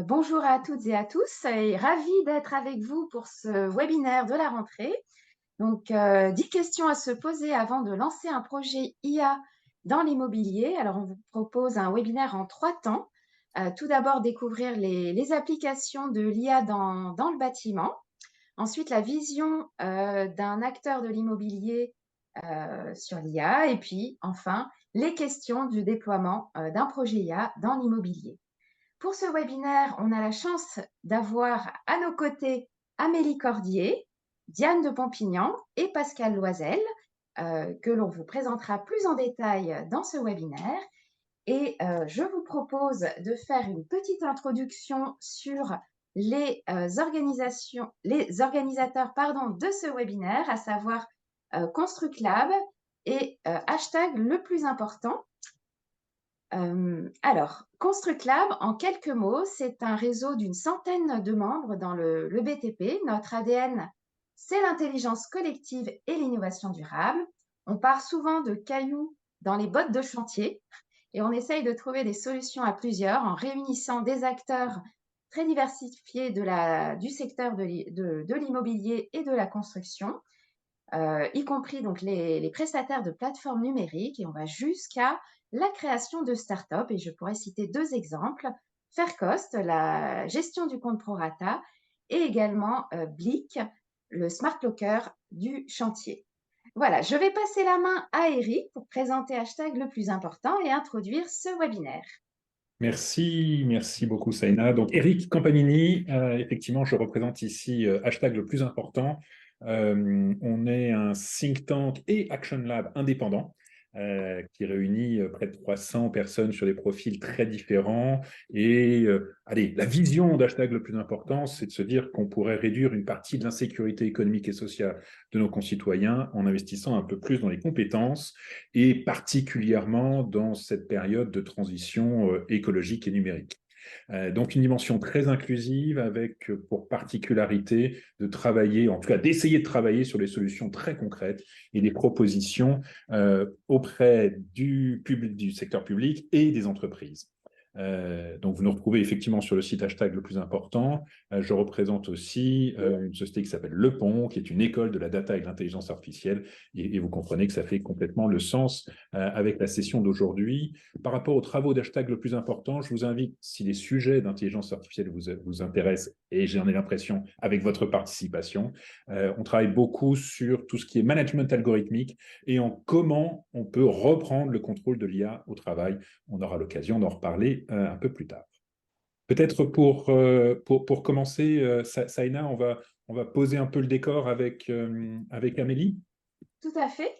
Bonjour à toutes et à tous, et ravie d'être avec vous pour ce webinaire de la rentrée. Donc, 10 questions à se poser avant de lancer un projet IA dans l'immobilier. Alors, on vous propose un webinaire en 3 temps. Tout d'abord, découvrir les applications de l'IA dans le bâtiment. Ensuite, la vision d'un acteur de l'immobilier sur l'IA. Et puis, enfin, les questions du déploiement d'un projet IA dans l'immobilier. Pour ce webinaire, on a la chance d'avoir à nos côtés Amélie Cordier, Diane de Pompignan et Pascal Loisel, que l'on vous présentera plus en détail dans ce webinaire. Et je vous propose de faire une petite introduction sur les organisateurs de ce webinaire, à savoir ConstructLab et hashtag le plus important. Alors, ConstructLab, en quelques mots, c'est un réseau d'une centaine de membres dans le BTP. Notre ADN, c'est l'intelligence collective et l'innovation durable. On part souvent de cailloux dans les bottes de chantier et on essaye de trouver des solutions à plusieurs en réunissant des acteurs très diversifiés du secteur de l'immobilier et de la construction, y compris donc les prestataires de plateformes numériques, et on va jusqu'à la création de start-up. Et je pourrais citer 2 exemples, Faircost, la gestion du compte prorata, et également Blick, le smart locker du chantier. Voilà, je vais passer la main à Eric pour présenter hashtag le plus important et introduire ce webinaire. Merci beaucoup Saïna. Donc Eric Campanini, effectivement je représente ici hashtag le plus important. On est un think tank et Action Lab indépendant qui réunit près de 300 personnes sur des profils très différents. Et allez, la vision d'hashtag le plus important, c'est de se dire qu'on pourrait réduire une partie de l'insécurité économique et sociale de nos concitoyens en investissant un peu plus dans les compétences et particulièrement dans cette période de transition écologique et numérique. Donc une dimension très inclusive avec pour particularité de travailler, en tout cas d'essayer de travailler sur des solutions très concrètes et des propositions auprès du secteur public et des entreprises. Donc vous nous retrouvez effectivement sur le site hashtag le plus important. Je représente aussi une société qui s'appelle Le Pont, qui est une école de la data et de l'intelligence artificielle, et vous comprenez que ça fait complètement le sens avec la session d'aujourd'hui. Par rapport aux travaux d'hashtag le plus important, je vous invite, si les sujets d'intelligence artificielle vous intéressent, et j'en ai l'impression avec votre participation, on travaille beaucoup sur tout ce qui est management algorithmique et en comment on peut reprendre le contrôle de l'IA au travail. On aura l'occasion d'en reparler un peu plus tard. Peut-être pour commencer, Saïna, on va poser un peu le décor avec Amélie. Tout à fait.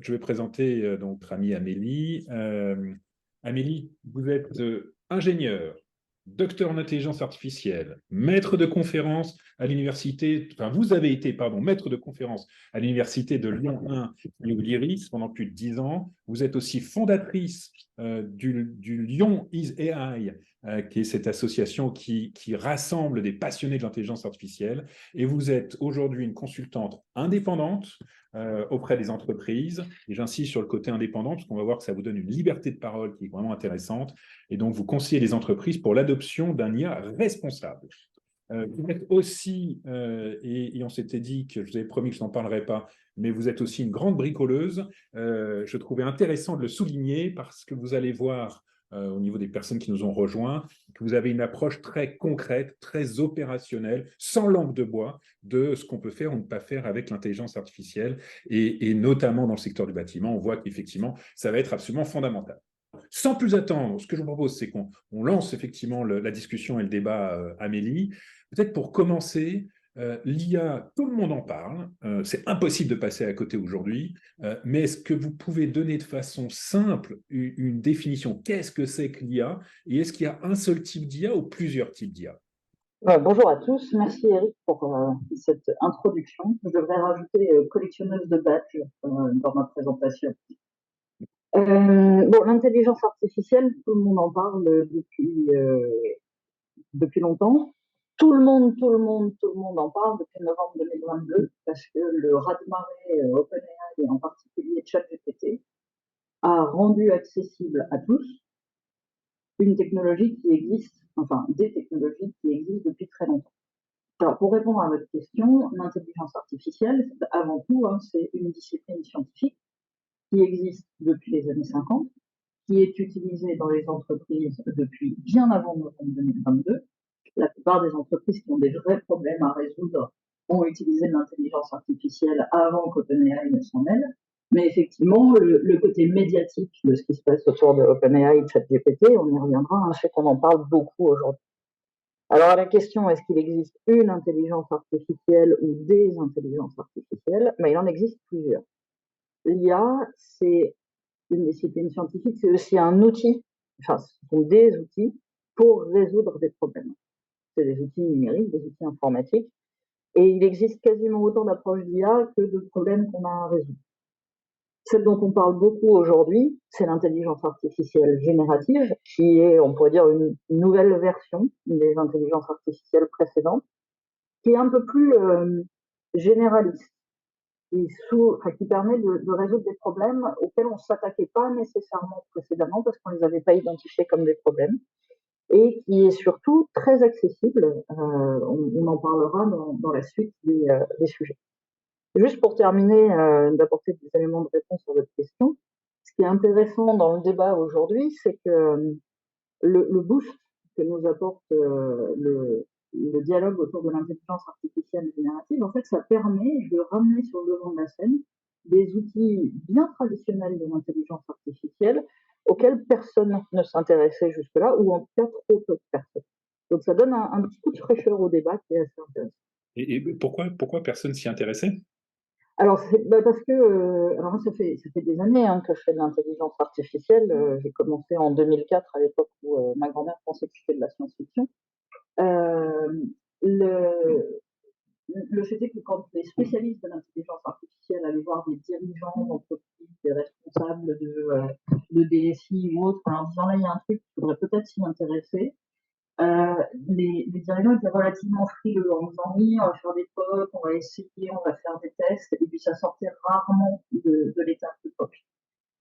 Je vais présenter donc notre amie Amélie. Amélie, vous êtes ingénieure, docteur en intelligence artificielle, maître de conférence à l'université, enfin vous avez été, pardon, maître de conférence à l'université de Lyon 1 et l'IRIS pendant plus de 10 ans. Vous êtes aussi fondatrice du Lyon is AI, qui est cette association qui rassemble des passionnés de l'intelligence artificielle. Et vous êtes aujourd'hui une consultante indépendante auprès des entreprises. Et j'insiste sur le côté indépendant, parce qu'on va voir que ça vous donne une liberté de parole qui est vraiment intéressante. Et donc, vous conseillez les entreprises pour l'adoption d'un IA responsable. Vous êtes aussi, et on s'était dit que je vous avais promis que je n'en parlerai pas, mais vous êtes aussi une grande bricoleuse. Je trouvais intéressant de le souligner parce que vous allez voir au niveau des personnes qui nous ont rejoints, que vous avez une approche très concrète, très opérationnelle, sans langue de bois, de ce qu'on peut faire ou ne pas faire avec l'intelligence artificielle, et notamment dans le secteur du bâtiment, on voit qu'effectivement, ça va être absolument fondamental. Sans plus attendre, ce que je vous propose, c'est qu'on lance effectivement la discussion et le débat, Amélie. Peut-être pour commencer, l'IA, tout le monde en parle, c'est impossible de passer à côté aujourd'hui, mais est-ce que vous pouvez donner de façon simple une définition? Qu'est-ce que c'est que l'IA? Et est-ce qu'il y a un seul type d'IA ou plusieurs types d'IA? Bonjour à tous, merci Eric pour cette introduction. Je devrais rajouter collectionneuse de badges dans ma présentation. L'intelligence artificielle, tout le monde en parle depuis longtemps. Tout le monde en parle depuis novembre 2022, parce parce que le raz-de-marée OpenAI, et en particulier ChatGPT, a rendu accessible à tous une technologie qui existe, enfin des technologies qui existent depuis très longtemps. Alors, pour répondre à votre question, l'intelligence artificielle, avant tout, c'est une discipline scientifique qui existe depuis les années 50, qui est utilisée dans les entreprises depuis bien avant novembre 2022. La plupart des entreprises qui ont des vrais problèmes à résoudre ont utilisé l'intelligence artificielle avant qu'OpenAI ne s'en mêle. Mais effectivement, le côté médiatique de ce qui se passe autour de OpenAI et de ChatGPT, on y reviendra, fait qu'on en parle beaucoup aujourd'hui. Alors, à la question, est-ce qu'il existe une intelligence artificielle ou des intelligences artificielles? Mais il en existe plusieurs. L'IA, c'est une discipline scientifique, c'est aussi un outil, enfin, ce sont des outils pour résoudre des problèmes. C'est des outils numériques, des outils informatiques, et il existe quasiment autant d'approches d'IA que de problèmes qu'on a à résoudre. Celle dont on parle beaucoup aujourd'hui, c'est l'intelligence artificielle générative, qui est, on pourrait dire, une nouvelle version des intelligences artificielles précédentes, qui est un peu plus généraliste, qui permet de résoudre des problèmes auxquels on ne s'attaquait pas nécessairement précédemment parce qu'on ne les avait pas identifiés comme des problèmes, et qui est surtout très accessible. On en parlera dans la suite des sujets. Juste pour terminer, d'apporter des éléments de réponse à votre question, ce qui est intéressant dans le débat aujourd'hui, c'est que le boost que nous apporte le dialogue autour de l'intelligence artificielle générative, en fait, ça permet de ramener sur le devant de la scène des outils bien traditionnels de l'intelligence artificielle auxquels personne ne s'intéressait jusque-là, ou en tout cas trop peu de personnes. Donc ça donne un petit coup de fraîcheur au débat qui est assez intéressant. Et pourquoi personne s'y intéressait? Alors, parce que alors moi, ça fait des années que je fais de l'intelligence artificielle. J'ai commencé en 2004, à l'époque où ma grand-mère pensait que c'était de la science-fiction. Le, le fait est que quand les spécialistes de l'intelligence artificielle allaient voir des dirigeants d'entreprises, des responsables de DSI ou autres, en leur disant là, il y a un truc, il faudrait peut-être s'y intéresser, les dirigeants étaient relativement frileux en disant oui, on va faire des POC, on va essayer, on va faire des tests, et puis ça sortait rarement de l'étape de POC.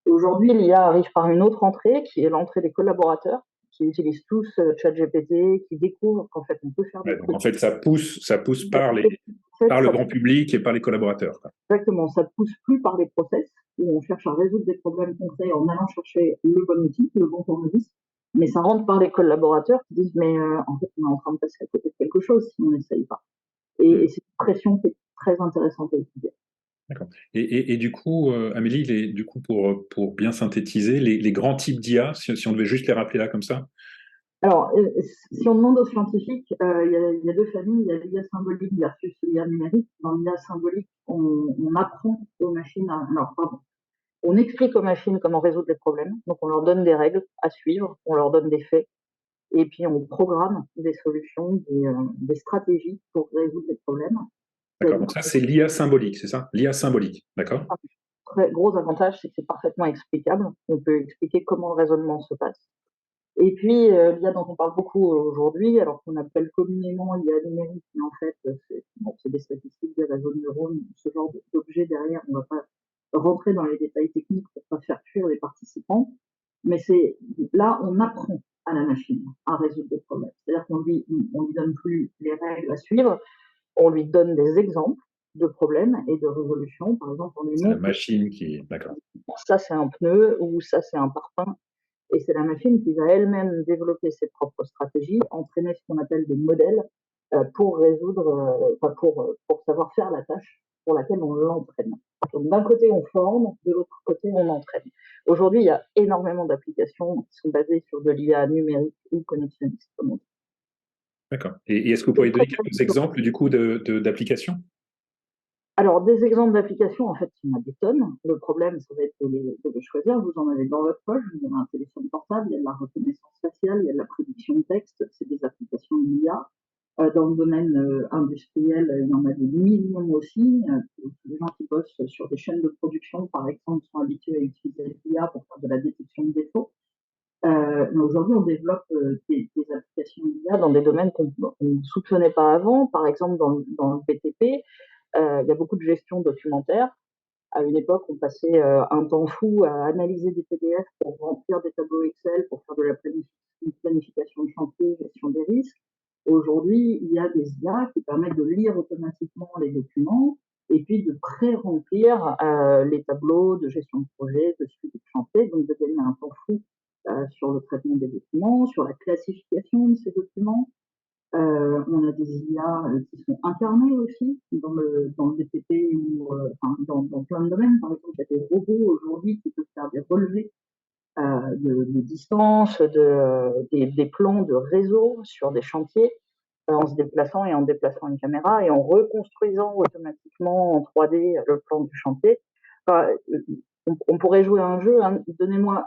Aujourd'hui, l'IA arrive par une autre entrée, qui est l'entrée des collaborateurs, qui utilisent tous ChatGPT, qui découvrent qu'en fait, on peut faire des Ouais, donc trucs. en fait, ça pousse par le grand public et par les collaborateurs, quoi. Exactement, ça ne pousse plus par les process, où on cherche à résoudre des problèmes concrets en allant chercher le bon outil, le bon tournevis, mais ça rentre par les collaborateurs qui disent mais en fait on est en train de passer à côté de quelque chose si on n'essaye pas. Et c'est une pression qui est très intéressante à étudier. D'accord. Et du coup, Amélie, du coup, pour bien synthétiser, les grands types d'IA, si on devait juste les rappeler là comme ça. Alors, si on demande aux scientifiques, il y a deux familles, il y a l'IA symbolique versus l'IA numérique. Dans l'IA symbolique, on apprend aux machines on explique aux machines comment résoudre les problèmes. Donc, on leur donne des règles à suivre, on leur donne des faits, et puis on programme des solutions, des stratégies pour résoudre les problèmes. D'accord, donc ça, c'est l'IA symbolique, c'est ça? L'IA symbolique, d'accord? Un très gros avantage, c'est que c'est parfaitement explicable. On peut expliquer comment le raisonnement se passe. Et puis, l'IA dont on parle beaucoup aujourd'hui, alors qu'on appelle communément l'IA numérique, mais en fait, c'est des statistiques, des réseaux de neurones, ce genre d'objets derrière. On ne va pas rentrer dans les détails techniques pour ne pas faire fuir les participants. Mais là, on apprend à la machine à résoudre des problèmes. C'est-à-dire qu'on lui donne plus les règles à suivre, on lui donne des exemples de problèmes et de résolutions. Par exemple, on lui C'est la montre machine qui. D'accord. ça c'est un pneu ou ça c'est un parpaing. Et c'est la machine qui va elle-même développer ses propres stratégies, entraîner ce qu'on appelle des modèles pour résoudre, pour savoir faire la tâche pour laquelle on l'entraîne. Donc d'un côté on forme, de l'autre côté on entraîne. Aujourd'hui, il y a énormément d'applications qui sont basées sur de l'IA numérique ou connexionniste. D'accord. Et est-ce que vous pourriez donner quelques exemples du coup d'applications? Alors, des exemples d'applications, en fait, il y en a des tonnes. Le problème, ça va être de les choisir. Vous en avez dans votre poche, vous avez un téléphone portable, il y a de la reconnaissance faciale, il y a de la prédiction de texte, c'est des applications d'IA. Dans le domaine industriel, il y en a des millions aussi. Les gens qui bossent sur des chaînes de production, par exemple, sont habitués à utiliser l'IA pour faire de la détection de défauts. Mais aujourd'hui, on développe des applications d'IA dans des domaines qu'on ne soupçonnait pas avant. Par exemple, dans le BTP, Il y a beaucoup de gestion documentaire. À une époque, on passait un temps fou à analyser des PDF pour remplir des tableaux Excel, pour faire de la planification de chantier, gestion des risques. Aujourd'hui, il y a des IA qui permettent de lire automatiquement les documents et puis de pré-remplir les tableaux de gestion de projet, de suivi de chantier, donc de gagner un temps fou sur le traitement des documents, sur la classification de ces documents. On a des IA qui sont incarnées aussi dans le BTP ou dans plein de domaines. Par exemple, il y a des robots aujourd'hui qui peuvent faire des relevés de distance, des plans de réseau sur des chantiers en se déplaçant et en déplaçant une caméra et en reconstruisant automatiquement en 3D le plan du chantier. Enfin, on pourrait jouer à un jeu, hein. Donnez-moi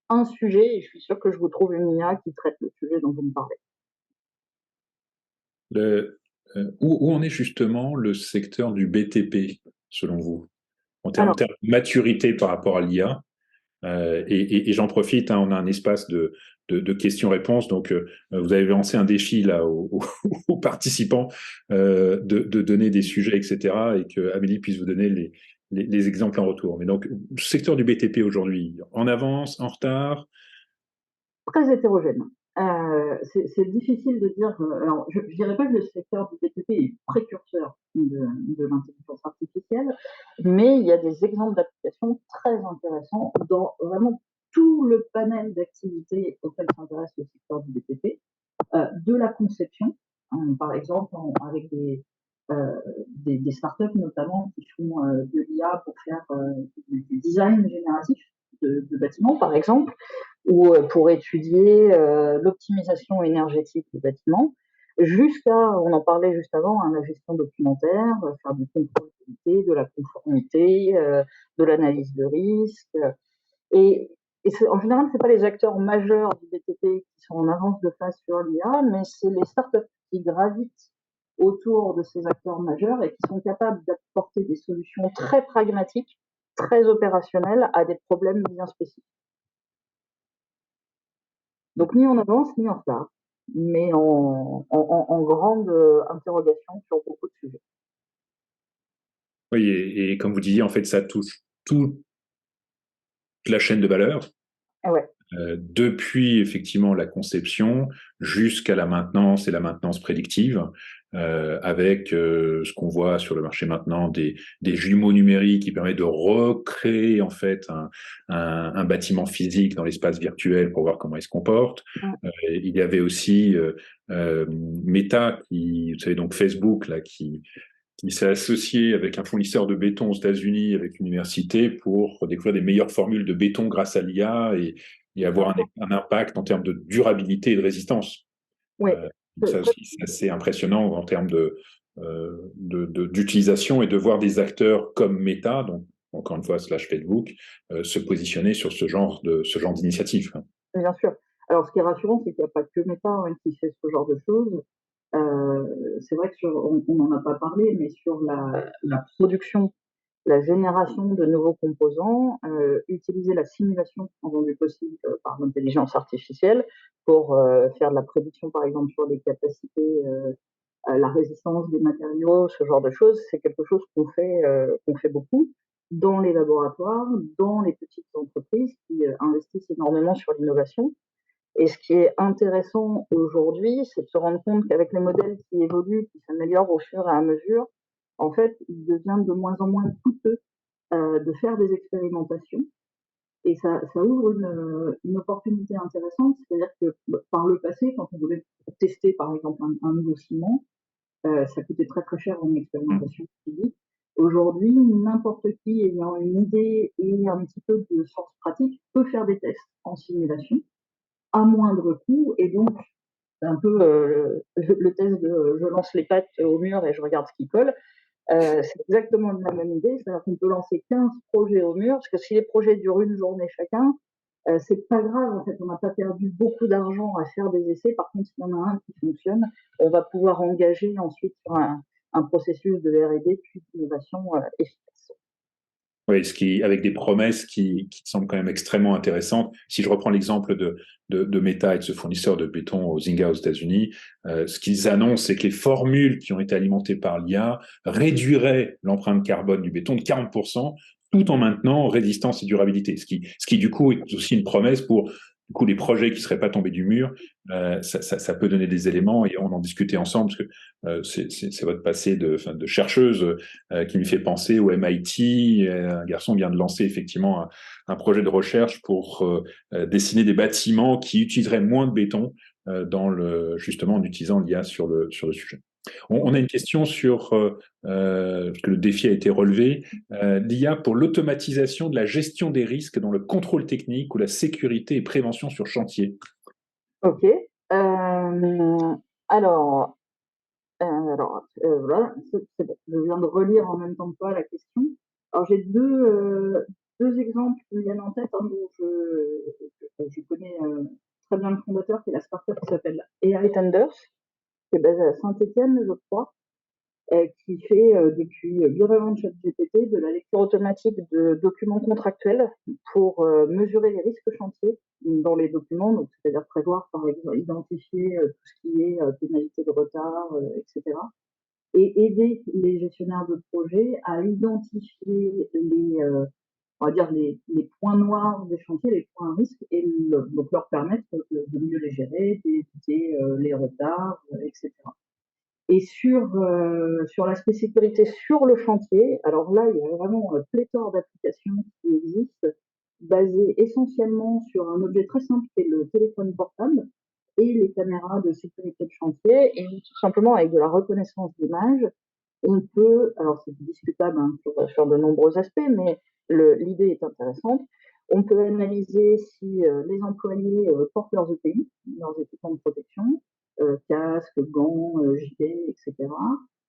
un sujet et je suis sûre que je vous trouve une IA qui traite le sujet dont vous me parlez. Où en est justement le secteur du BTP, selon vous, en termes Alors, de maturité par rapport à l'IA? Et j'en profite, hein, on a un espace de questions-réponses, donc vous avez lancé un défi là aux participants de donner des sujets, etc., et que Amélie puisse vous donner les exemples en retour. Mais donc, le secteur du BTP aujourd'hui, en avance, en retard? très hétérogène. C'est difficile de dire. Alors, je dirais pas que le secteur du BTP est précurseur de l'intelligence artificielle, mais il y a des exemples d'applications très intéressants dans vraiment tout le panel d'activités auxquelles s'intéresse le secteur du BTP, de la conception, par exemple avec des startups notamment qui font de l'IA pour faire du design génératif de bâtiments, par exemple, ou pour étudier l'optimisation énergétique des bâtiments, jusqu'à, on en parlait juste avant, hein, la gestion documentaire, faire du contrôle de qualité, de la conformité, de l'analyse de risque. Et, en général, c'est pas les acteurs majeurs du BTP qui sont en avance de phase sur l'IA, mais c'est les startups qui gravitent autour de ces acteurs majeurs et qui sont capables d'apporter des solutions très pragmatiques, très opérationnelles à des problèmes bien spécifiques. Donc ni en avance ni en retard, mais en grande interrogation sur beaucoup de sujets. Oui, et comme vous disiez, en fait, ça touche toute la chaîne de valeur. Ouais. Depuis effectivement la conception jusqu'à la maintenance et la maintenance prédictive, avec ce qu'on voit sur le marché maintenant des jumeaux numériques qui permettent de recréer en fait un bâtiment physique dans l'espace virtuel pour voir comment il se comporte. Il y avait aussi Meta, vous savez donc Facebook là, qui s'est associé avec un fournisseur de béton aux États-Unis, avec une université, pour découvrir des meilleures formules de béton grâce à l'IA et avoir un impact en termes de durabilité et de résistance. Oui. Ça aussi, c'est assez impressionnant en termes d'utilisation et de voir des acteurs comme Meta, donc encore une fois slash Facebook, se positionner sur ce genre d'initiative. Bien sûr. Alors, ce qui est rassurant, c'est qu'il n'y a pas que Meta qui fait ce genre de choses. C'est vrai qu'on n'en a pas parlé, mais sur la production, la génération de nouveaux composants, utiliser la simulation rendue possible par l'intelligence artificielle pour faire de la prédiction, par exemple, sur les capacités, la résistance des matériaux, ce genre de choses, c'est quelque chose qu'on fait beaucoup dans les laboratoires, dans les petites entreprises qui investissent énormément sur l'innovation. Et ce qui est intéressant aujourd'hui, c'est de se rendre compte qu'avec les modèles qui évoluent, qui s'améliorent au fur et à mesure, en fait, il devient de moins en moins coûteux de faire des expérimentations. Et ça ouvre une opportunité intéressante, c'est-à-dire que par le passé, quand on voulait tester par exemple un nouveau ciment, ça coûtait très très cher en expérimentation physique. Aujourd'hui, n'importe qui ayant une idée et un petit peu de sens pratique peut faire des tests en simulation à moindre coût, et donc c'est un peu le test de je lance les pattes au mur et je regarde ce qui colle. C'est exactement la même idée, c'est-à-dire qu'on peut lancer 15 projets au mur, parce que si les projets durent une journée chacun, c'est pas grave, en fait, on n'a pas perdu beaucoup d'argent à faire des essais. Par contre, s'il y en a un qui fonctionne, on va pouvoir engager ensuite sur un processus de R&D puis d'innovation efficace. Oui, avec des promesses qui semblent quand même extrêmement intéressantes. Si je reprends l'exemple de Meta et de ce fournisseur de béton aux Zynga aux États-Unis, ce qu'ils annoncent, c'est que les formules qui ont été alimentées par l'IA réduiraient l'empreinte carbone du béton de 40%, tout en maintenant résistance et durabilité. Ce qui du coup est aussi une promesse pour du coup les projets qui seraient pas tombés du mur. Ça peut donner des éléments et on en discutait ensemble parce que c'est votre passé de chercheuse qui me fait penser au MIT. Un garçon vient de lancer effectivement un projet de recherche pour dessiner des bâtiments qui utiliseraient moins de béton justement en utilisant l'IA sur le sujet. On a une question sur, parce que le défi a été relevé, l'IA pour l'automatisation de la gestion des risques dans le contrôle technique ou la sécurité et prévention sur chantier. Ok. Alors, voilà, c'est bon. Je viens de relire en même temps que toi la question. Alors, j'ai deux exemples qui me viennent en tête, hein, dont je connais très bien le fondateur, qui est la startup qui s'appelle AI Thunders, qui est basée à Saint-Étienne, je crois, qui fait depuis bien avant ChatGPT de la lecture automatique de documents contractuels pour mesurer les risques chantiers dans les documents, donc c'est-à-dire prévoir, par exemple, identifier tout ce qui est pénalité de retard, etc. Et aider les gestionnaires de projet à identifier on va dire les points noirs des chantiers, les points à risque, et donc leur permettre de mieux les gérer, d'éviter les retards, etc. Et sur l'aspect sécurité sur le chantier, alors là, il y a vraiment pléthore d'applications qui existent, basées essentiellement sur un objet très simple qui est le téléphone portable et les caméras de sécurité de chantier, et tout simplement avec de la reconnaissance d'image, on peut, alors c'est discutable hein, sur de nombreux aspects, mais l'idée est intéressante. On peut analyser si les employés portent leurs EPI, leurs équipements de protection, casques, gants, gilets, etc.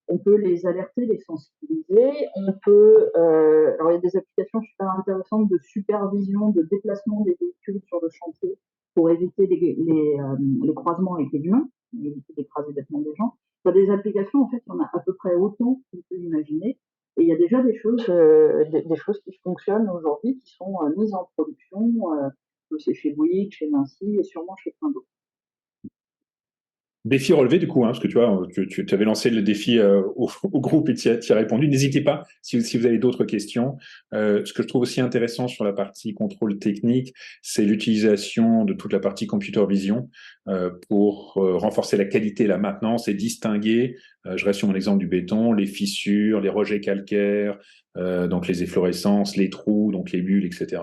On peut les alerter, les sensibiliser. On peut, alors il y a des applications super intéressantes de supervision, de déplacement des véhicules sur le chantier pour éviter les croisements avec les humains, éviter d'écraser bêtement des gens. Il y a des applications, en fait, il y en a à peu près autant qu'on peut imaginer. Et il y a déjà des choses qui fonctionnent aujourd'hui, qui sont mises en production. C'est chez Bouygues, chez Vinci et sûrement chez plein d'autres. Défi relevé du coup, hein, parce que tu vois, tu avais lancé le défi au groupe et tu y as répondu. N'hésitez pas si vous avez d'autres questions. Ce que je trouve aussi intéressant sur la partie contrôle technique, c'est l'utilisation de toute la partie computer vision pour renforcer la qualité et la maintenance et distinguer, je reste sur mon exemple du béton, les fissures, les rejets calcaires, donc les efflorescences, les trous, donc les bulles, etc.,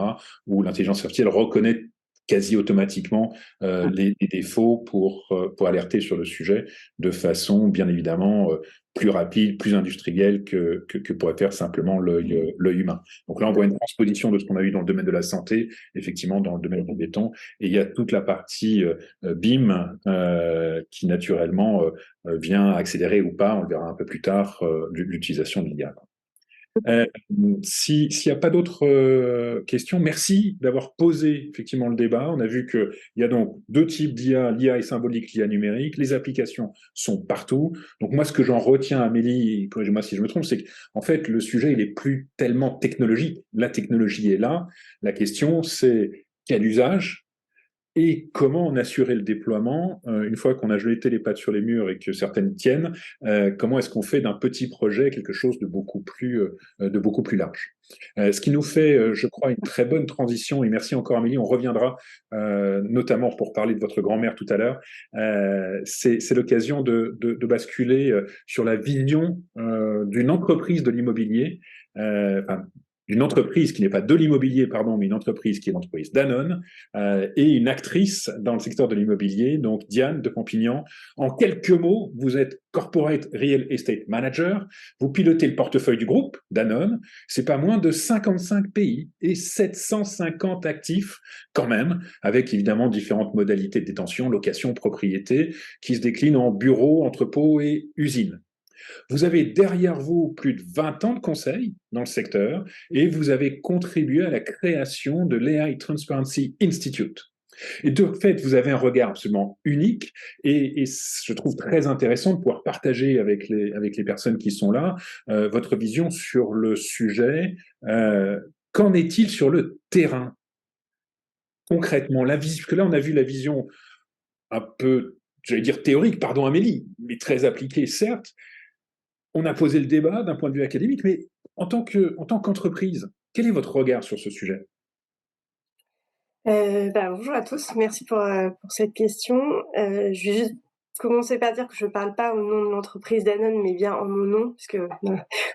où l'intelligence artificielle reconnaît quasi automatiquement les défauts pour alerter sur le sujet de façon bien évidemment plus rapide, plus industrielle que pourrait faire simplement l'œil humain. Donc là, on voit une transposition de ce qu'on a vu dans le domaine de la santé, effectivement dans le domaine du béton, et il y a toute la partie BIM qui naturellement vient accélérer ou pas, on le verra un peu plus tard, l'utilisation de l'IA. S'il n'y a pas d'autres questions, merci d'avoir posé effectivement le débat. On a vu qu'il y a donc deux types d'IA, l'IA est symbolique, l'IA numérique. Les applications sont partout. Donc moi, ce que j'en retiens, Amélie, corrigez-moi si je me trompe, c'est qu'en fait, le sujet, il est plus tellement technologique. La technologie est là. La question, c'est quel usage et comment en assurer le déploiement une fois qu'on a jeté les pattes sur les murs et que certaines tiennent. Comment est-ce qu'on fait d'un petit projet quelque chose de beaucoup plus large. Ce qui nous fait, je crois, une très bonne transition. Et merci encore, Amélie. On reviendra notamment pour parler de votre grand-mère tout à l'heure. C'est l'occasion de basculer sur la vision d'une entreprise de l'immobilier. Une entreprise qui n'est pas de l'immobilier, pardon, mais une entreprise qui est l'entreprise Danone, et une actrice dans le secteur de l'immobilier, donc Diane de Pompignan. En quelques mots, vous êtes Corporate Real Estate Manager, vous pilotez le portefeuille du groupe Danone, c'est pas moins de 55 pays et 750 actifs quand même, avec évidemment différentes modalités de détention, location, propriété, qui se déclinent en bureaux, entrepôts et usines. Vous avez derrière vous plus de 20 ans de conseil dans le secteur et vous avez contribué à la création de l'AI Transparency Institute. Et de fait, vous avez un regard absolument unique et je trouve très intéressant de pouvoir partager avec les personnes qui sont là votre vision sur le sujet. Qu'en est-il sur le terrain, concrètement parce que là, on a vu la vision un peu, j'allais dire théorique, pardon Amélie, mais très appliquée, certes. On a posé le débat d'un point de vue académique, mais en tant qu'entreprise, quel est votre regard sur ce sujet? Bonjour à tous, merci pour cette question. Je vais juste commencer par dire que je ne parle pas au nom de l'entreprise Danone, mais bien en mon nom, puisque vous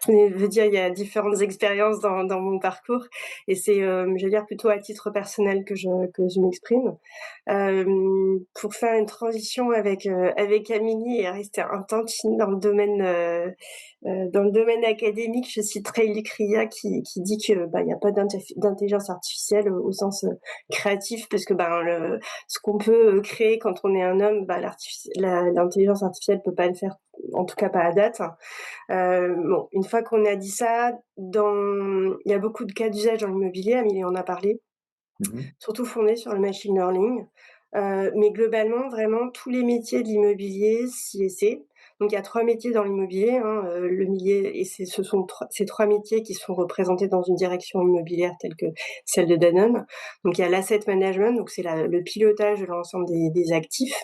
venez de dire, il y a différentes expériences dans mon parcours, et c'est, je veux dire, plutôt à titre personnel que je m'exprime. Pour faire une transition avec Amélie et rester un tantine dans le domaine académique, je citerai Luc Ria qui dit que il n'y a pas d'intelligence artificielle au sens créatif, parce que ce qu'on peut créer quand on est un homme, l'intelligence artificielle peut pas le faire, en tout cas pas à date. Bon, une fois qu'on a dit ça, il y a beaucoup de cas d'usage dans l'immobilier, Amélie en a parlé, surtout fondés sur le machine learning. Mais globalement, vraiment, tous les métiers de l'immobilier s'y essaient. Donc, il y a 3 métiers dans l'immobilier, le milieu, et ce sont ces 3 métiers qui sont représentés dans une direction immobilière telle que celle de Danone. Donc, il y a l'asset management, donc c'est le pilotage de l'ensemble des actifs.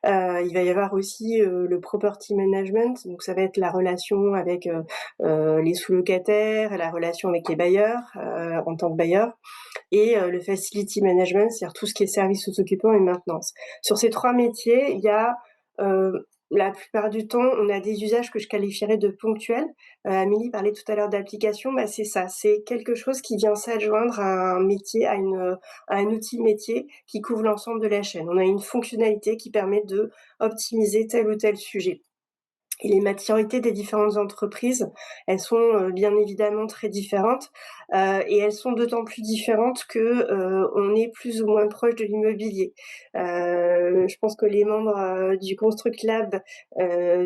Il va y avoir aussi le property management, donc ça va être la relation avec les sous-locataires, la relation avec les bailleurs en tant que bailleurs, et le facility management, c'est-à-dire tout ce qui est service aux occupants et maintenance. Sur ces 3 métiers, il y a la plupart du temps, on a des usages que je qualifierais de ponctuels. Amélie parlait tout à l'heure d'application, c'est ça, c'est quelque chose qui vient s'adjoindre à un métier, à un outil métier qui couvre l'ensemble de la chaîne. On a une fonctionnalité qui permet de optimiser tel ou tel sujet. Et les maturités des différentes entreprises, elles sont bien évidemment très différentes, et elles sont d'autant plus différentes que on est plus ou moins proche de l'immobilier. Je pense que les membres du Construct Lab,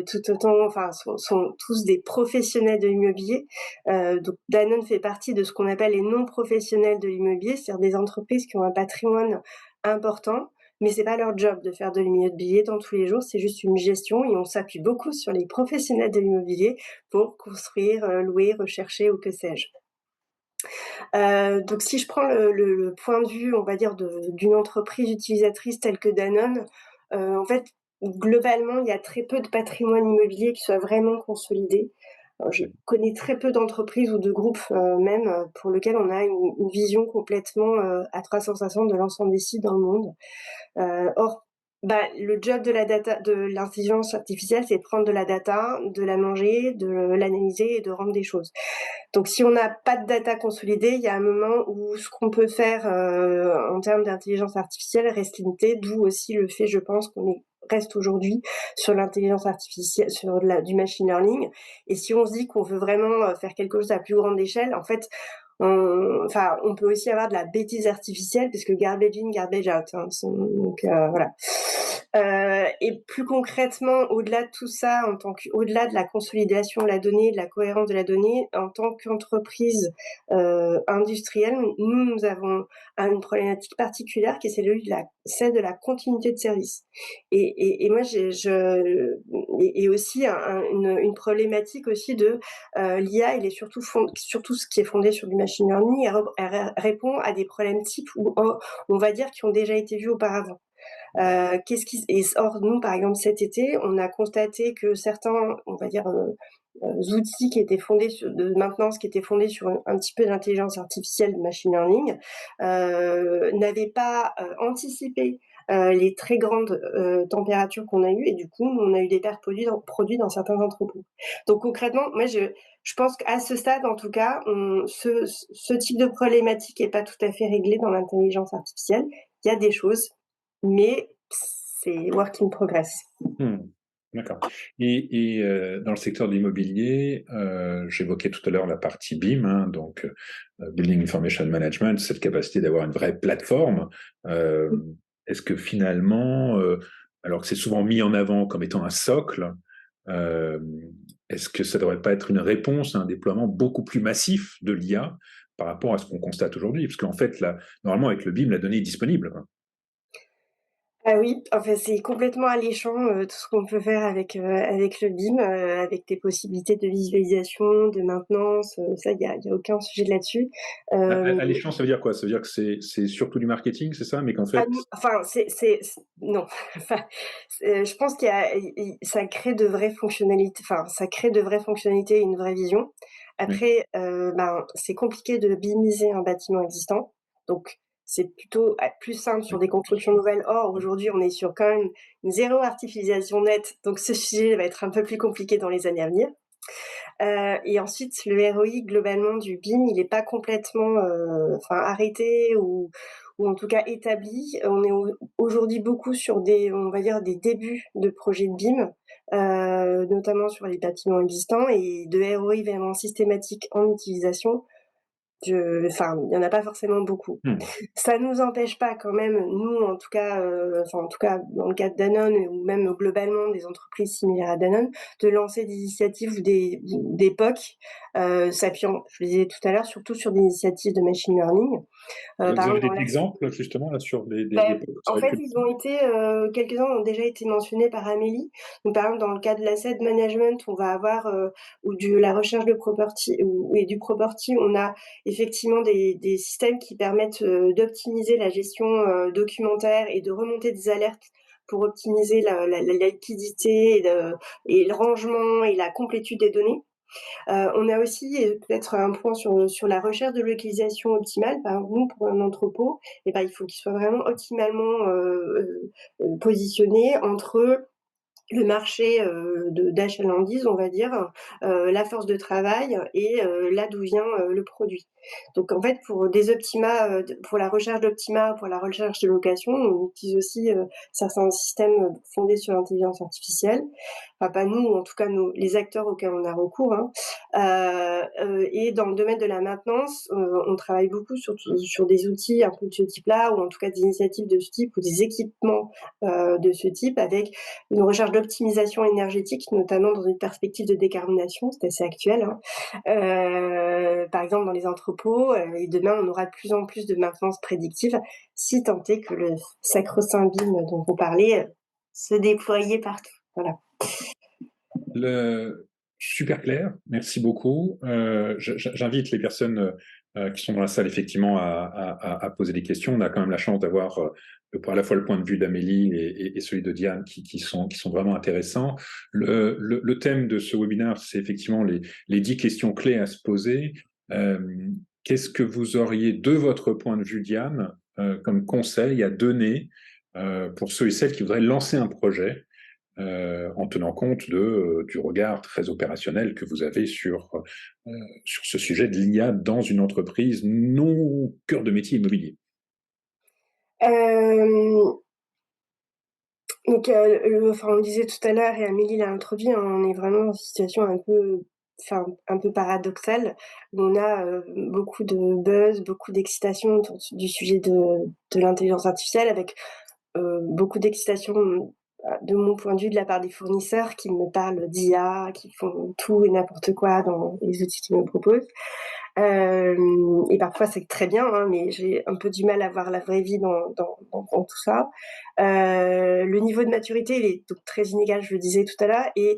tout autant, sont tous des professionnels de l'immobilier. Donc Danone fait partie de ce qu'on appelle les non professionnels de l'immobilier, c'est-à-dire des entreprises qui ont un patrimoine important. Mais c'est pas leur job de faire de l'immobilier dans tous les jours, c'est juste une gestion, et on s'appuie beaucoup sur les professionnels de l'immobilier pour construire, louer, rechercher ou que sais-je. Donc si je prends le point de vue, on va dire, d'une entreprise utilisatrice telle que Danone, en fait, globalement, il y a très peu de patrimoine immobilier qui soit vraiment consolidé. Je connais très peu d'entreprises ou de groupes même pour lesquels on a une vision complètement à 360 de l'ensemble des sites dans le monde. Or, le job de la data, de l'intelligence artificielle, c'est de prendre de la data, de la manger, de l'analyser et de rendre des choses. Donc, si on n'a pas de data consolidée, il y a un moment où ce qu'on peut faire en termes d'intelligence artificielle reste limité, d'où aussi le fait, je pense, reste aujourd'hui sur l'intelligence artificielle, sur du machine learning. Et si on se dit qu'on veut vraiment faire quelque chose à plus grande échelle, en fait, on peut aussi avoir de la bêtise artificielle, puisque garbage in, garbage out. Donc voilà. Et plus concrètement, au-delà de tout ça, au-delà de la consolidation de la donnée, de la cohérence de la donnée, en tant qu'entreprise industrielle, nous avons une problématique particulière qui est celle de la continuité de service. Et moi, et aussi une problématique aussi de l'IA, il est surtout ce qui est fondé sur du machine learning, elle répond à des problèmes types où on va dire qui ont déjà été vus auparavant. Or, nous, par exemple, cet été, on a constaté que certains, on va dire, outils qui étaient fondés de maintenance, qui étaient fondés sur un petit peu d'intelligence artificielle, de machine learning, n'avaient pas anticipé les très grandes températures qu'on a eues, et du coup, on a eu des pertes produits dans certains entrepôts. Donc concrètement, moi, je pense qu'à ce stade, en tout cas, ce type de problématique n'est pas tout à fait réglé dans l'intelligence artificielle. Il y a des choses, mais c'est work in progress. D'accord. Et dans le secteur de l'immobilier, j'évoquais tout à l'heure la partie BIM, donc Building Information Management, cette capacité d'avoir une vraie plateforme. Est-ce que finalement, alors que c'est souvent mis en avant comme étant un socle, est-ce que ça ne devrait pas être une réponse à un déploiement beaucoup plus massif de l'IA par rapport à ce qu'on constate aujourd'hui? Parce qu'en fait, là, normalement, avec le BIM, la donnée est disponible. Ah oui, enfin, c'est complètement alléchant, tout ce qu'on peut faire avec le BIM, avec des possibilités de visualisation, de maintenance, ça, il y a aucun sujet là-dessus. Hem Alléchant, ça veut dire quoi? Ça veut dire que c'est surtout du marketing, c'est ça? Mais qu'en Ah fait, non, enfin, c'est non, enfin, je pense qu'il y a i ça crée de vraies fonctionnalités, enfin, ça crée de vraies fonctionnalités et une vraie vision. oui, Après, ben, c'est compliqué de BIMiser un bâtiment existant, donc c'est plutôt, plus simple sur oui, des bien constructions sûr. nouvelles. Or, aujourd'hui, on est sur quand même une zéro artificialisation nette, donc ce sujet va être un peu plus compliqué dans les années à venir. Et ensuite, le ROI globalement du BIM, il est pas complètement, enfin arrêté ou en tout cas établi. On est aujourd'hui beaucoup sur des, on va dire, des débuts de projets de BIM, notamment sur les bâtiments existants, et de ROI vraiment systématique en utilisation, enfin, il y en a pas forcément beaucoup. Mmh. Ça nous empêche pas quand même, nous en tout cas, enfin en tout cas dans le cas de Danone ou même globalement des entreprises similaires à Danone, de lancer des initiatives ou des POC, s'appuyant, je le disais tout à l'heure, surtout sur des initiatives de machine learning. Par Vous avez exemple dans des la exemples justement là sur des bah, points que ça en aurait fait, pu. ils ont été, quelques-uns ont déjà été mentionnés par Amélie. Donc, par exemple, dans le cas de l'asset management, on va avoir, ou de la recherche de property ou et du property, on a effectivement des systèmes qui permettent, d'optimiser la gestion, documentaire et de remonter des alertes pour optimiser la liquidité et le rangement et la complétude des données. On a aussi, peut-être un point sur la recherche de localisation optimale. Par exemple, nous, pour un entrepôt, et ben, il faut qu'il soit vraiment optimalement, positionné entre le marché, d'achalandise, on va dire, la force de travail et là d'où vient, le produit. Donc en fait, pour des optima, pour la recherche d'optima, pour la recherche de location, on utilise aussi, certains systèmes, fondés sur l'intelligence artificielle. Enfin pas nous, en tout cas nos les acteurs auxquels on a recours, hein. Et dans le domaine de la maintenance, on travaille beaucoup sur des outils un peu de ce type-là, ou en tout cas des initiatives de ce type ou des équipements, de ce type, avec une recherche d'optimisation énergétique, notamment dans une perspective de décarbonation, c'est assez actuel, hein. Par exemple dans les entrepôts, et demain on aura de plus en plus de maintenance prédictive, si tant est que le sacro-saint BIM dont vous parlez, se déploie partout. Voilà. Le... Super clair, merci beaucoup. J'invite les personnes qui sont dans la salle effectivement à poser des questions. On a quand même la chance d'avoir à la fois le point de vue d'Amélie et celui de Diane qui sont vraiment intéressants. Le thème de ce webinaire, c'est effectivement les 10 questions clés à se poser. Euh, Qu'est-ce que vous auriez, de votre point de vue, Diane, comme conseil à donner pour ceux et celles qui voudraient lancer un projet en tenant compte du regard très opérationnel que vous avez sur ce sujet de l'IA dans une entreprise non cœur de métier immobilier. Euh, donc, enfin, on le disait tout à l'heure et Amélie l'a introduit, hein, on est vraiment dans une situation un peu, enfin, un peu paradoxale, où on a beaucoup de buzz, beaucoup d'excitation autour du sujet de l'intelligence artificielle, avec beaucoup d'excitation, de mon point de vue, de la part des fournisseurs qui me parlent d'IA, qui font tout et n'importe quoi dans les outils qu'ils me proposent. Et parfois c'est très bien, hein, mais j'ai un peu du mal à voir la vraie vie dans tout ça. Le niveau de maturité, il est donc très inégal, je le disais tout à l'heure, et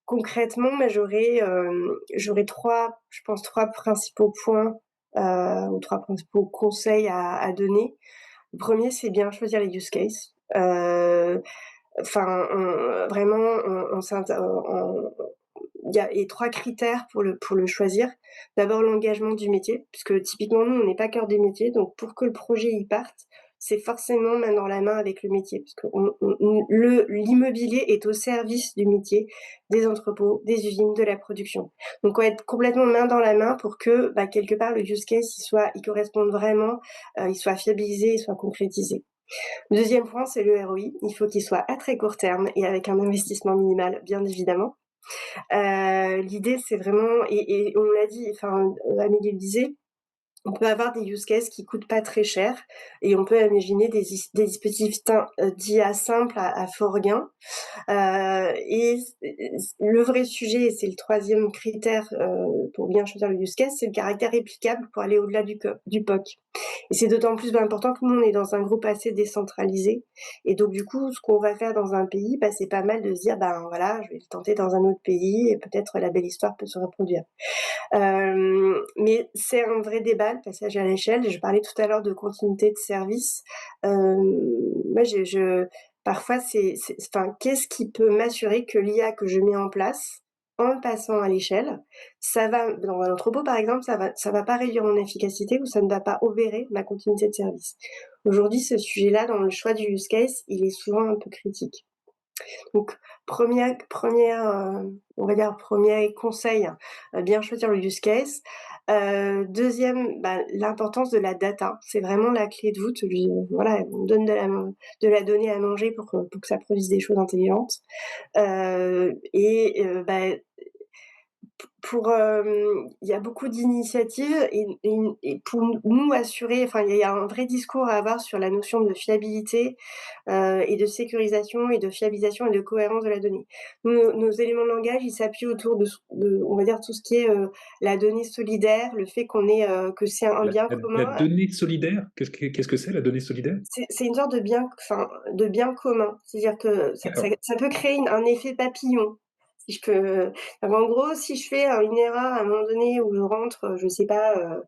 concrètement, bah, j'aurais je pense 3 principaux points, ou 3 principaux conseils à donner. Le premier, c'est bien choisir les use cases. Enfin, vraiment, il y a les 3 critères pour le choisir. D'abord, l'engagement du métier, puisque typiquement, nous, on n'est pas cœur des métiers, donc pour que le projet y parte, c'est forcément main dans la main avec le métier, parce que l'immobilier est au service du métier, des entrepôts, des usines, de la production. Donc on va être complètement main dans la main pour que, bah, quelque part, le use case, il corresponde vraiment, il soit fiabilisé, il soit concrétisé. Le deuxième point, c'est le ROI. Il faut qu'il soit à très court terme et avec un investissement minimal, bien évidemment. L'idée, c'est vraiment, et on l'a dit, enfin, Amélie le disait, on peut avoir des use cases qui coûtent pas très cher et on peut imaginer des dispositifs d'IA simples à fort gain. Et le vrai sujet, et c'est le troisième critère pour bien choisir le use case, c'est le caractère réplicable pour aller au-delà du POC. Et c'est d'autant plus important que nous, on est dans un groupe assez décentralisé. Et donc, du coup, ce qu'on va faire dans un pays, c'est pas mal de se dire, voilà, je vais le tenter dans un autre pays et peut-être la belle histoire peut se reproduire. Mais c'est un vrai débat, le passage à l'échelle. Je parlais tout à l'heure de continuité de service. Moi, parfois, qu'est-ce qui peut m'assurer que l'IA que je mets en place, en le passant à l'échelle, ça va, dans un entrepôt par exemple, ça va pas réduire mon efficacité ou ça ne va pas obérer ma continuité de service. Aujourd'hui, ce sujet-là, dans le choix du use case, il est souvent un peu critique. Donc, on va dire premier conseil, bien choisir le use case. Deuxième, l'importance de la data. C'est vraiment la clé de voûte. Voilà, on donne de la donnée à manger pour que ça produise des choses intelligentes. Il y a beaucoup d'initiatives et pour nous assurer, il y a un vrai discours à avoir sur la notion de fiabilité et de sécurisation et de fiabilisation et de cohérence de la donnée. Nos éléments de langage, ils s'appuient autour de, on va dire, tout ce qui est la donnée solidaire, le fait que c'est un bien commun. La donnée solidaire, qu'est-ce que c'est la donnée solidaire? C'est une sorte de bien commun. C'est-à-dire que ça peut créer un effet papillon. Si je peux, en gros, si je fais une erreur à un moment donné où je rentre, je sais pas,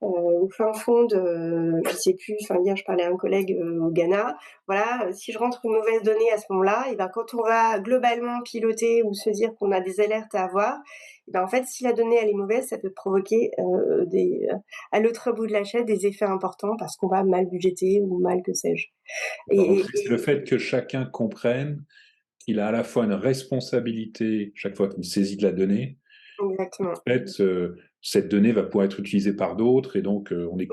au fin fond de, je sais plus, hier je parlais à un collègue au Ghana, voilà, si je rentre une mauvaise donnée à ce moment-là, et quand on va globalement piloter ou se dire qu'on a des alertes à avoir, en fait, si la donnée elle est mauvaise, ça peut provoquer à l'autre bout de la chaîne des effets importants parce qu'on va mal budgéter ou mal que sais-je. C'est le fait que chacun comprenne qu'il a à la fois une responsabilité chaque fois qu'il saisit de la donnée. Exactement. En fait, cette donnée va pouvoir être utilisée par d'autres et donc on est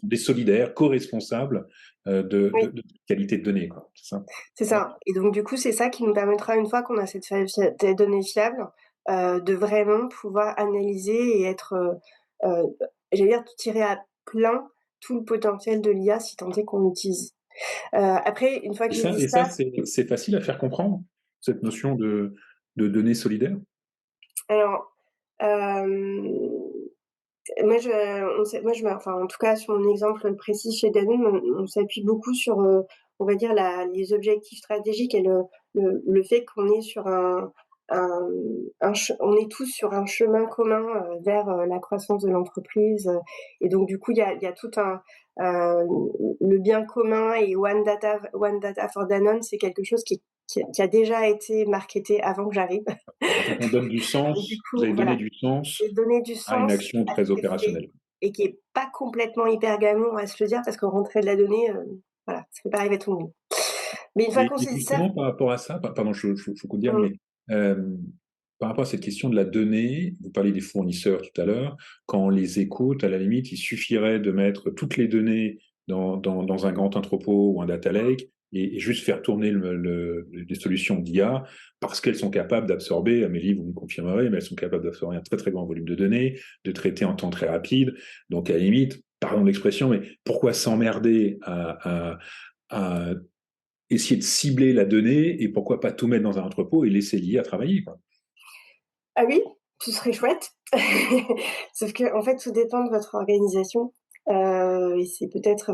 des solidaires, co-responsables de qualité de données. C'est ça. C'est ça. Et donc, du coup, c'est ça qui nous permettra, une fois qu'on a cette donnée fiable, de vraiment pouvoir analyser et être, j'allais dire, tirer à plein tout le potentiel de l'IA si tant est qu'on l'utilise. Après, une fois que j'ai dit ça, c'est facile à faire comprendre, cette notion de données solidaires. Alors, en tout cas, sur mon exemple précis chez Danone, on s'appuie beaucoup sur, on va dire, les objectifs stratégiques et le fait qu'on est sur on est tous sur un chemin commun vers la croissance de l'entreprise. Et donc, du coup, il y a tout le bien commun et One Data for Danone, c'est quelque chose qui a déjà été marketé avant que j'arrive. On donne du sens, Du coup, vous avez voilà. donné du sens Donner du à une sens action à très ce que opérationnelle. et qui est pas complètement hyper glamour à se le dire parce que rentrer de la donnée, voilà, ça peut pas arriver à tout le monde. Mais une fois qu'on Et s'est dit ça, justement, par rapport à ça, pardon, je vous dire, mais par rapport à cette question de la donnée, vous parlez des fournisseurs tout à l'heure, quand on les écoute, à la limite, il suffirait de mettre toutes les données dans un grand entrepôt ou un data lake et juste faire tourner les solutions d'IA parce qu'elles sont capables d'absorber, Amélie, vous me confirmerez, mais elles sont capables d'absorber un très très grand volume de données, de traiter en temps très rapide. Donc à la limite, pardon de l'expression, mais pourquoi s'emmerder à essayer de cibler la donnée et pourquoi pas tout mettre dans un entrepôt et laisser l'IA travailler, quoi. ah oui, ce serait chouette. Sauf que en fait, tout dépend de votre organisation, et c'est peut-être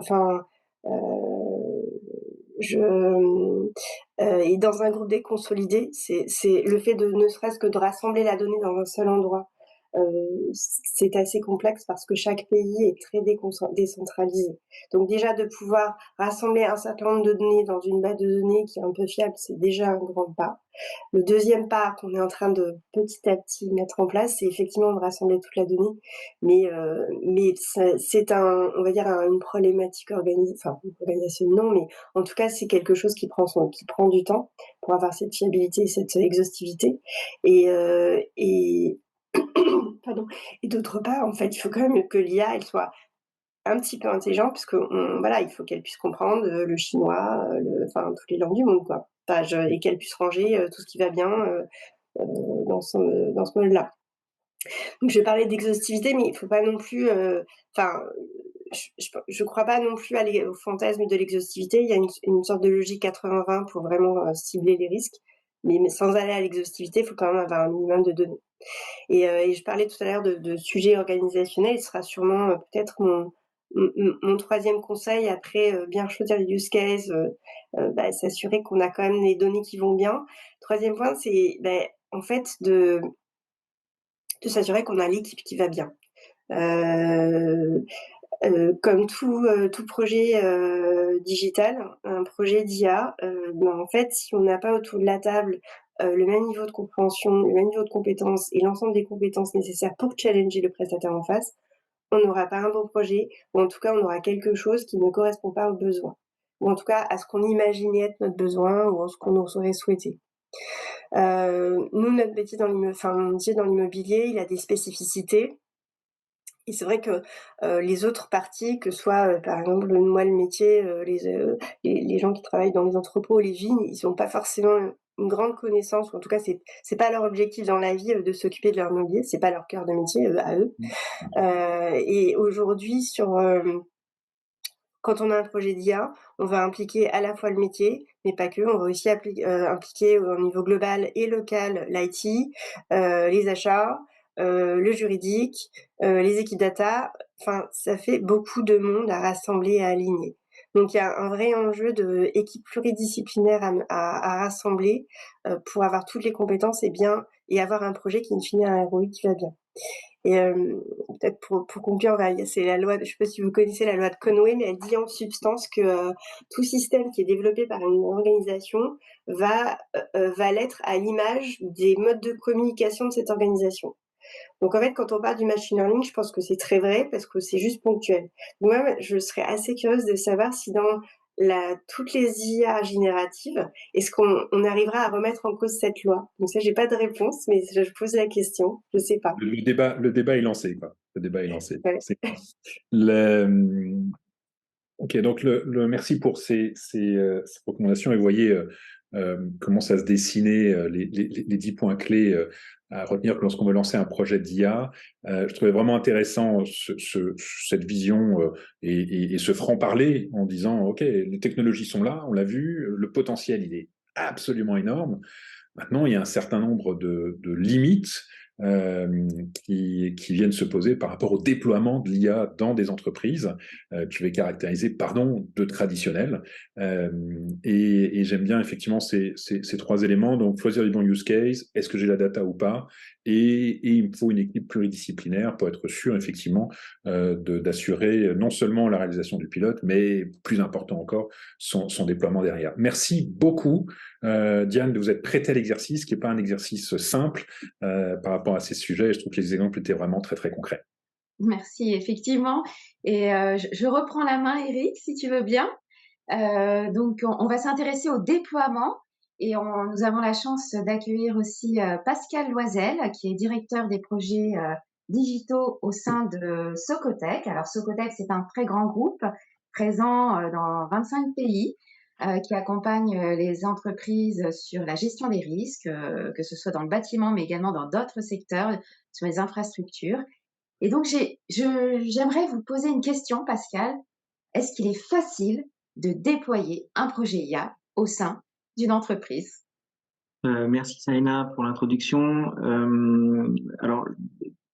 et dans un groupe déconsolidé, c'est le fait de ne serait-ce que de rassembler la donnée dans un seul endroit. C'est assez complexe parce que chaque pays est très décentralisé. Donc déjà de pouvoir rassembler un certain nombre de données dans une base de données qui est un peu fiable, c'est déjà un grand pas. Le deuxième pas qu'on est en train de petit à petit mettre en place, c'est effectivement de rassembler toute la donnée, mais c'est on va dire une problématique organisation non, mais en tout cas c'est quelque chose qui prend du temps pour avoir cette fiabilité et cette exhaustivité et pardon. Et d'autre part, en fait, il faut quand même que l'IA, elle soit un petit peu intelligente parce que voilà, il faut qu'elle puisse comprendre le chinois, toutes les langues du monde, quoi. Et qu'elle puisse ranger tout ce qui va bien dans ce mode-là. Donc je vais parler d'exhaustivité, mais il faut pas non plus, enfin, je crois pas non plus au fantasme de l'exhaustivité. Il y a une sorte de logique 80-20 pour vraiment, cibler les risques, mais sans aller à l'exhaustivité, il faut quand même avoir un minimum de données. Et je parlais tout à l'heure de sujets organisationnels, ce sera sûrement, peut-être mon 3e conseil après, bien choisir les use cases, s'assurer qu'on a quand même les données qui vont bien. 3e point, c'est, en fait, de s'assurer qu'on a l'équipe qui va bien. Comme tout projet, digital, un projet d'IA, en fait, si on n'a pas autour de la table, le même niveau de compréhension, le même niveau de compétences et l'ensemble des compétences nécessaires pour challenger le prestataire en face, on n'aura pas un bon projet ou en tout cas, on aura quelque chose qui ne correspond pas aux besoins ou en tout cas à ce qu'on imaginait être notre besoin ou à ce qu'on aurait souhaité. Nous, notre métier mon métier dans l'immobilier, il a des spécificités. Et c'est vrai que, les autres parties, que ce soit, par exemple, moi, le métier, les gens qui travaillent dans les entrepôts, les vignes, ils ont pas forcément une grande connaissance ou en tout cas, c'est pas leur objectif dans la vie, de s'occuper de leur mobilier, c'est pas leur cœur de métier, à eux. Et aujourd'hui quand on a un projet d'IA, on va impliquer à la fois le métier, mais pas que. On va aussi impliquer au niveau global et local l'IT, les achats, le juridique, les équipes data. Enfin, ça fait beaucoup de monde à rassembler et à aligner. Donc il y a un vrai enjeu d'équipe pluridisciplinaire à rassembler, pour avoir toutes les compétences et avoir un projet qui in fine a un ROI qui va bien. Et peut-être pour conclure, c'est la loi, je ne sais pas si vous connaissez la loi de Conway, mais elle dit en substance que tout système qui est développé par une organisation va l'être à l'image des modes de communication de cette organisation. Donc en fait, quand on parle du machine learning, je pense que c'est très vrai parce que c'est juste ponctuel. Moi, je serais assez curieuse de savoir si dans toutes les IA génératives, est-ce qu'on arrivera à remettre en cause cette loi? Donc ça, j'ai pas de réponse, mais je pose la question, je sais pas. Le débat est lancé, quoi. Le débat est lancé. Ouais. Ok, donc merci pour ces recommandations et vous voyez comment ça se dessinait, les 10 points clés à retenir lorsqu'on veut lancer un projet d'IA. Je trouvais vraiment intéressant cette vision et ce franc-parler en disant, ok, les technologies sont là, on l'a vu, le potentiel, il est absolument énorme. Maintenant, il y a un certain nombre de limites qui viennent se poser par rapport au déploiement de l'IA dans des entreprises que je vais caractériser, de traditionnelles. Et j'aime bien effectivement ces 3 éléments. Donc, choisir les bons use cases, est-ce que j'ai la data ou pas, et il me faut une équipe pluridisciplinaire pour être sûr effectivement d'assurer non seulement la réalisation du pilote, mais plus important encore, son déploiement derrière. Merci beaucoup. Diane, de vous être prêtée à l'exercice, qui n'est pas un exercice simple par rapport à ces sujets. Et je trouve que les exemples étaient vraiment très, très concrets. Merci, effectivement. Et je reprends la main, Eric, si tu veux bien. Donc, on va s'intéresser au déploiement et nous avons la chance d'accueillir aussi Pascal Loisel, qui est directeur des projets digitaux au sein de Socotec. Alors, Socotec, c'est un très grand groupe présent dans 25 pays qui accompagne les entreprises sur la gestion des risques, que ce soit dans le bâtiment, mais également dans d'autres secteurs, sur les infrastructures. Et donc, j'aimerais vous poser une question, Pascal. Est-ce qu'il est facile de déployer un projet IA au sein d'une entreprise? Merci Saïna pour l'introduction. Alors,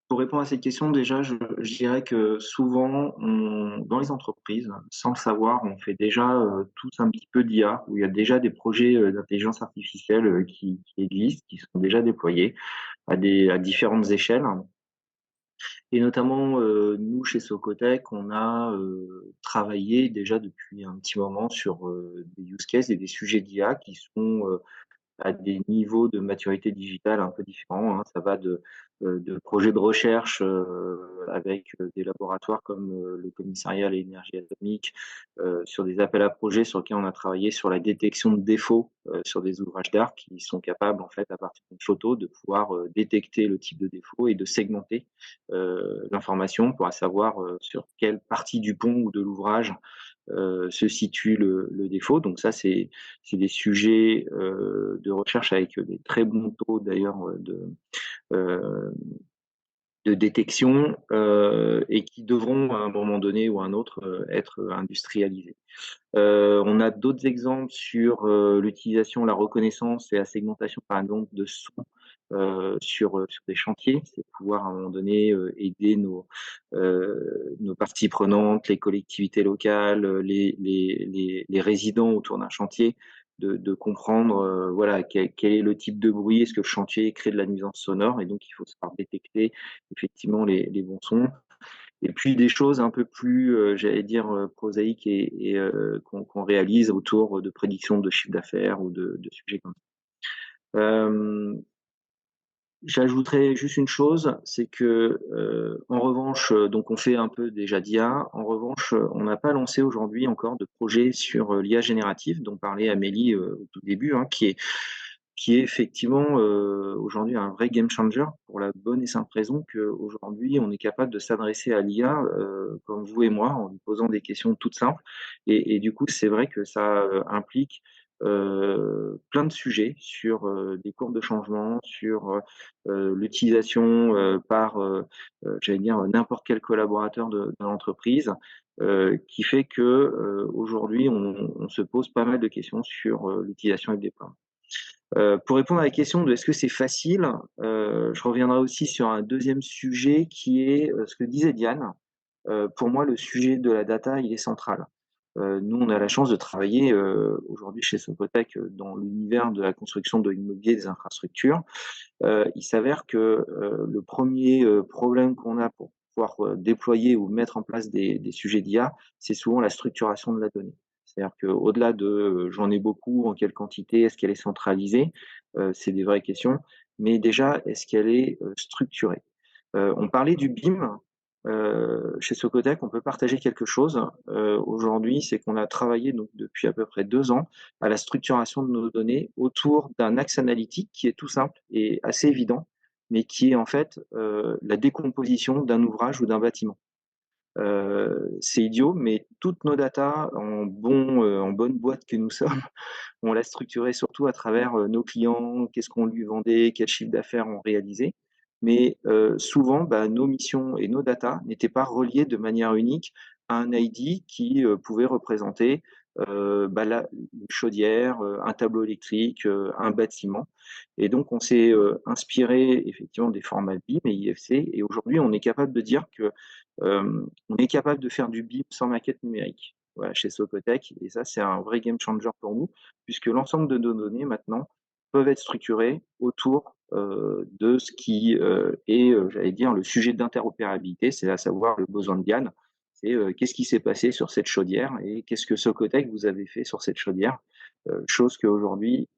pour répondre à cette question, déjà, je dirais que souvent, dans les entreprises, sans le savoir, on fait déjà tous un petit peu d'IA, où il y a déjà des projets d'intelligence artificielle qui existent, qui sont déjà déployés à différentes échelles. Et notamment, nous, chez Socotec, on a travaillé déjà depuis un petit moment sur des use cases et des sujets d'IA qui sont à des niveaux de maturité digitale un peu différents, hein. Ça va de projets de recherche avec des laboratoires comme le Commissariat à l'énergie atomique, sur des appels à projets sur lesquels on a travaillé sur la détection de défauts sur des ouvrages d'art qui sont capables, en fait, à partir d'une photo, de pouvoir détecter le type de défaut et de segmenter l'information pour savoir sur quelle partie du pont ou de l'ouvrage se situe le défaut. Donc ça, c'est des sujets de recherche avec des très bons taux d'ailleurs de détection et qui devront à un moment donné ou à un autre être industrialisés. On a d'autres exemples sur l'utilisation, la reconnaissance et la segmentation, par exemple, de sons sur des chantiers. C'est pouvoir à un moment donné aider nos parties prenantes, les collectivités locales, les résidents autour d'un chantier, de comprendre voilà, quel est le type de bruit, est-ce que le chantier crée de la nuisance sonore, et donc il faut savoir détecter effectivement les bons sons. Et puis des choses un peu plus, j'allais dire, prosaïques et qu'on réalise autour de prédictions de chiffre d'affaires ou de sujets comme ça. J'ajouterais juste une chose, c'est que en revanche, donc on fait un peu déjà d'IA. En revanche, on n'a pas lancé aujourd'hui encore de projet sur l'IA générative dont parlait Amélie au tout début, hein, qui est effectivement aujourd'hui un vrai game changer pour la bonne et simple raison qu'aujourd'hui on est capable de s'adresser à l'IA comme vous et moi en lui posant des questions toutes simples et du coup c'est vrai que ça implique plein de sujets sur des courbes de changement, sur l'utilisation par, j'allais dire, n'importe quel collaborateur de l'entreprise, qui fait que aujourd'hui on se pose pas mal de questions sur l'utilisation et le déploiement. Pour répondre à la question de est-ce que c'est facile, je reviendrai aussi sur un deuxième sujet qui est ce que disait Diane. Pour moi, le sujet de la data, il est central. Nous, on a la chance de travailler aujourd'hui chez Socotec dans l'univers de la construction de l'immobilier et des infrastructures. Il s'avère que le premier problème qu'on a pour pouvoir déployer ou mettre en place des sujets d'IA, c'est souvent la structuration de la donnée. C'est-à-dire qu'au-delà de j'en ai beaucoup, en quelle quantité, est-ce qu'elle est centralisée, c'est des vraies questions, mais déjà, est-ce qu'elle est structurée? On parlait du BIM. Chez Socotec, on peut partager quelque chose. Aujourd'hui, c'est qu'on a travaillé donc, depuis à peu près 2 ans à la structuration de nos données autour d'un axe analytique qui est tout simple et assez évident, mais qui est en fait la décomposition d'un ouvrage ou d'un bâtiment. C'est idiot, mais toutes nos datas en bonne boîte que nous sommes, on l'a structuré surtout à travers nos clients, qu'est-ce qu'on lui vendait, quel chiffre d'affaires on réalisait. Mais souvent, bah, nos missions et nos datas n'étaient pas reliées de manière unique à un ID qui pouvait représenter bah, une chaudière, un tableau électrique, un bâtiment. Et donc, on s'est inspiré effectivement des formats BIM et IFC. Et aujourd'hui, on est capable de dire que on est capable de faire du BIM sans maquette numérique. Voilà, chez Socotec. Et ça, c'est un vrai game changer pour nous, puisque l'ensemble de nos données maintenant peuvent être structurées autour de ce qui est, j'allais dire, le sujet d'interopérabilité, c'est à savoir le besoin de Diane. C'est qu'est-ce qui s'est passé sur cette chaudière et qu'est-ce que Socotec vous avez fait sur cette chaudière, chose qu'aujourd'hui,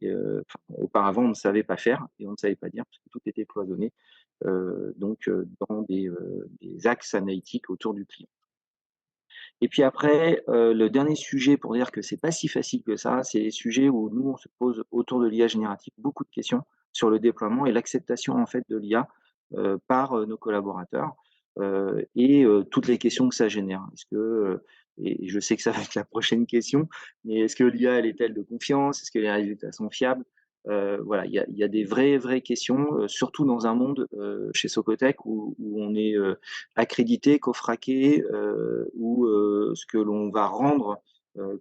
auparavant, on ne savait pas faire et on ne savait pas dire, parce que tout était cloisonné, dans des axes analytiques autour du client. Et puis après, le dernier sujet pour dire que c'est pas si facile que ça, c'est les sujets où nous, on se pose autour de l'IA générative beaucoup de questions sur le déploiement et l'acceptation en fait de l'IA par nos collaborateurs et toutes les questions que ça génère. Est-ce que et je sais que ça va être la prochaine question, mais est-ce que l'IA elle est-elle de confiance? Est-ce que les résultats sont fiables? Voilà, il y a des vraies questions, surtout dans un monde chez Socotec où on est accrédité, cofraqué, où ce que l'on va rendre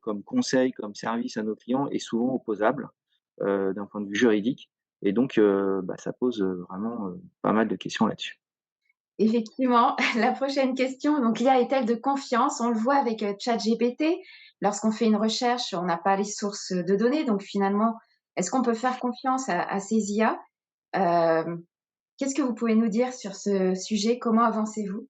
comme conseil, comme service à nos clients est souvent opposable d'un point de vue juridique. Et donc, bah, ça pose vraiment pas mal de questions là-dessus. Effectivement, la prochaine question, donc l'IA est-elle de confiance? On le voit avec ChatGPT. Lorsqu'on fait une recherche, on n'a pas les sources de données, donc finalement, est-ce qu'on peut faire confiance à ces IA? Qu'est-ce que vous pouvez nous dire sur ce sujet? Comment avancez-vous?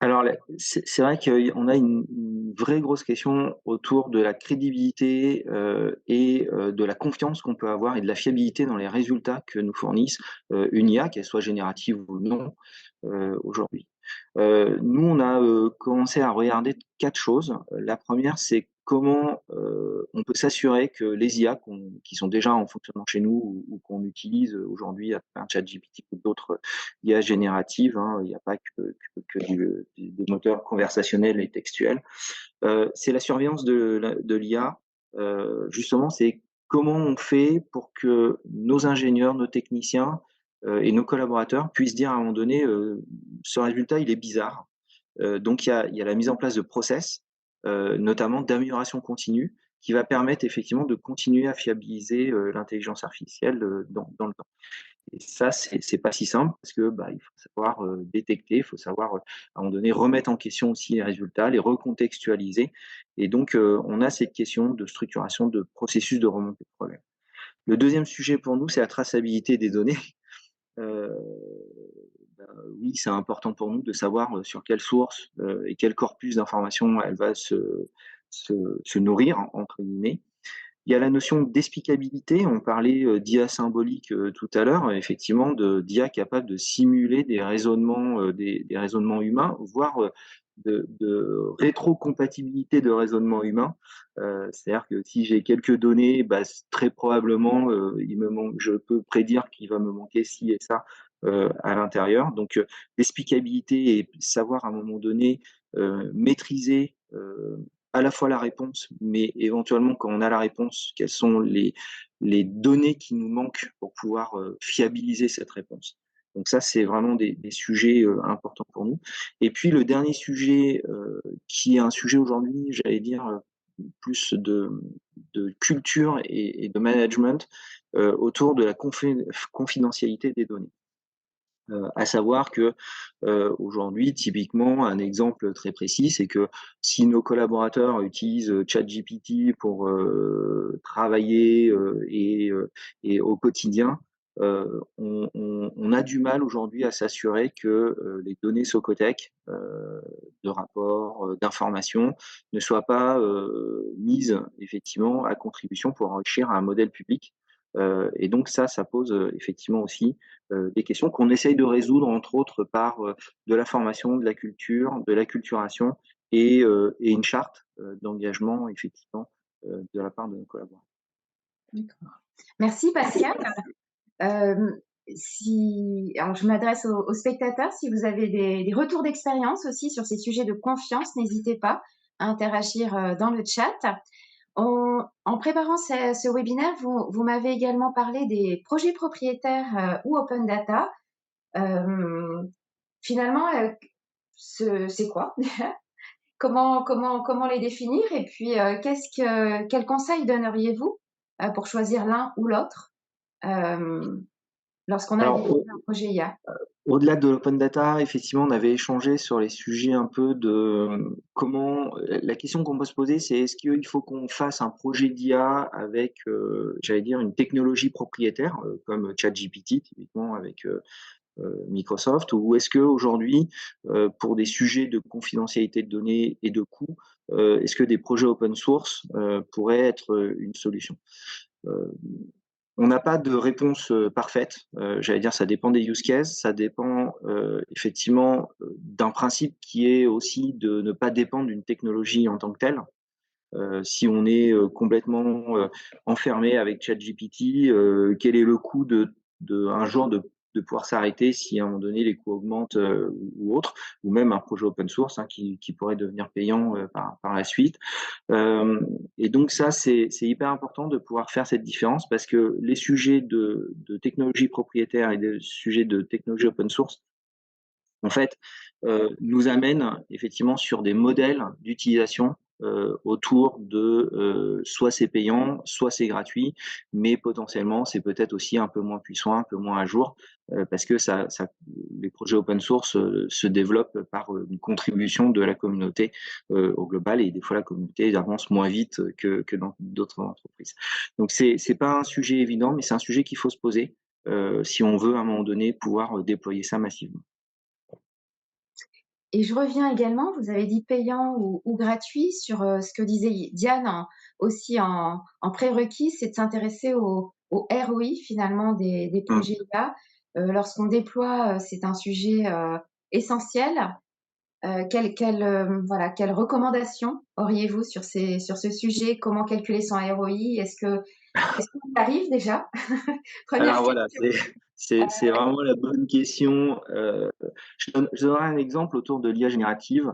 Alors, c'est vrai qu'on a une vraie grosse question autour de la crédibilité et de la confiance qu'on peut avoir et de la fiabilité dans les résultats que nous fournissent une IA, qu'elle soit générative ou non, aujourd'hui. Nous, on a commencé à regarder 4 choses. La première, c'est comment on peut s'assurer que les IA qui sont déjà en fonctionnement chez nous ou qu'on utilise aujourd'hui à travers ChatGPT ou d'autres IA génératives, hein, il n'y a pas que des moteurs conversationnels et textuels. C'est la surveillance de l'IA. Justement, c'est comment on fait pour que nos ingénieurs, nos techniciens et nos collaborateurs puissent dire à un moment donné, ce résultat, il est bizarre. Donc il y a la mise en place de process, notamment d'amélioration continue, qui va permettre effectivement de continuer à fiabiliser l'intelligence artificielle dans le temps. Et ça, c'est pas si simple parce que il faut savoir détecter, il faut savoir à un moment donné remettre en question aussi les résultats, les recontextualiser. Et donc, on a cette question de structuration de processus de remontée de problème. Le deuxième sujet pour nous, c'est la traçabilité des données. Euh, oui, c'est important pour nous de savoir sur quelle source et quel corpus d'informations elle va se nourrir, entre guillemets. Il y a la notion d'explicabilité. On parlait d'IA symbolique tout à l'heure, effectivement, d'IA capable de simuler des raisonnements, des raisonnements humains, voire de rétrocompatibilité de raisonnements humains. C'est-à-dire que si j'ai quelques données, très probablement, je peux prédire qu'il va me manquer ci et ça à l'intérieur. Donc, l'explicabilité et savoir à un moment donné maîtriser à la fois la réponse, mais éventuellement, quand on a la réponse, quelles sont les données qui nous manquent pour pouvoir fiabiliser cette réponse. Donc ça, c'est vraiment des sujets importants pour nous. Et puis le dernier sujet, qui est un sujet aujourd'hui, j'allais dire, plus de culture et de management, autour de la confidentialité des données. À savoir que aujourd'hui, typiquement, un exemple très précis, c'est que si nos collaborateurs utilisent ChatGPT pour travailler et au quotidien, on a du mal aujourd'hui à s'assurer que les données Socotec de rapports, d'informations ne soient pas mises effectivement à contribution pour enrichir un modèle public. Et donc ça pose effectivement aussi des questions qu'on essaye de résoudre, entre autres, par de la formation, de la culture, de l'acculturation et une charte d'engagement, effectivement, de la part de nos collaborateurs. D'accord. Merci Pascal. Alors, je m'adresse aux spectateurs. Si vous avez des retours d'expérience aussi sur ces sujets de confiance, n'hésitez pas à interagir dans le chat. En préparant ce webinaire, vous m'avez également parlé des projets propriétaires ou open data. Finalement, c'est quoi? Comment les définir? Et puis, quels conseils donneriez-vous pour choisir l'un ou l'autre lorsqu'on a un projet IA? Au-delà de l'open data, effectivement, on avait échangé sur les sujets un peu de comment. La question qu'on peut se poser, c'est est-ce qu'il faut qu'on fasse un projet d'IA avec, j'allais dire, une technologie propriétaire, comme ChatGPT, typiquement avec Microsoft, ou est-ce qu'aujourd'hui, pour des sujets de confidentialité de données et de coûts, est-ce que des projets open source pourraient être une solution? On n'a pas de réponse parfaite. J'allais dire, ça dépend des use cases, ça dépend effectivement d'un principe qui est aussi de ne pas dépendre d'une technologie en tant que telle. Si on est complètement enfermé avec ChatGPT, quel est le coût un jour de pouvoir s'arrêter si à un moment donné les coûts augmentent ou autre, ou même un projet open source qui pourrait devenir payant par la suite. Et donc ça, c'est hyper important de pouvoir faire cette différence parce que les sujets de technologie propriétaire et des sujets de technologie open source, en fait, nous amènent effectivement sur des modèles d'utilisation autour de soit c'est payant, soit c'est gratuit, mais potentiellement c'est peut-être aussi un peu moins puissant, un peu moins à jour, parce que les projets open source se développent par une contribution de la communauté au global, et des fois la communauté avance moins vite que dans d'autres entreprises. Donc c'est pas un sujet évident, mais c'est un sujet qu'il faut se poser si on veut à un moment donné pouvoir déployer ça massivement. Et je reviens également, vous avez dit payant ou gratuit, sur ce que disait Diane aussi en prérequis, c'est de s'intéresser au ROI finalement des projets IA. Lorsqu'on déploie, c'est un sujet essentiel. Quelle recommandation auriez-vous sur ce sujet? Comment calculer son ROI? Est-ce qu'on y arrive déjà? Première Alors voilà, question. c'est vraiment la bonne question. Je donnerai un exemple autour de l'IA générative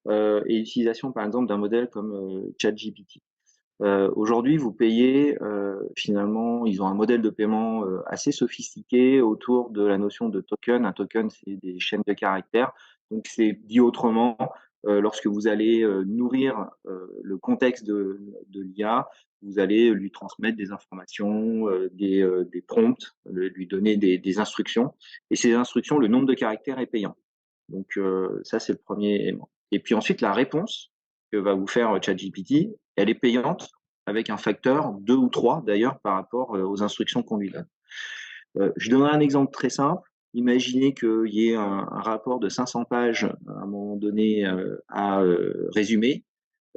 et l'utilisation par exemple d'un modèle comme ChatGPT. Aujourd'hui, vous payez, finalement, ils ont un modèle de paiement assez sophistiqué autour de la notion de token. Un token, c'est des chaînes de caractères. Donc, c'est dit autrement, lorsque vous allez nourrir le contexte de l'IA, vous allez lui transmettre des informations, des prompts, lui donner des instructions. Et ces instructions, le nombre de caractères est payant. Donc, ça, c'est le premier élément. Et puis ensuite, la réponse que va vous faire ChatGPT, elle est payante avec un facteur 2 ou 3 d'ailleurs par rapport aux instructions qu'on lui donne. Je donnerai un exemple très simple. Imaginez qu'il y ait un rapport de 500 pages à un moment donné à résumer.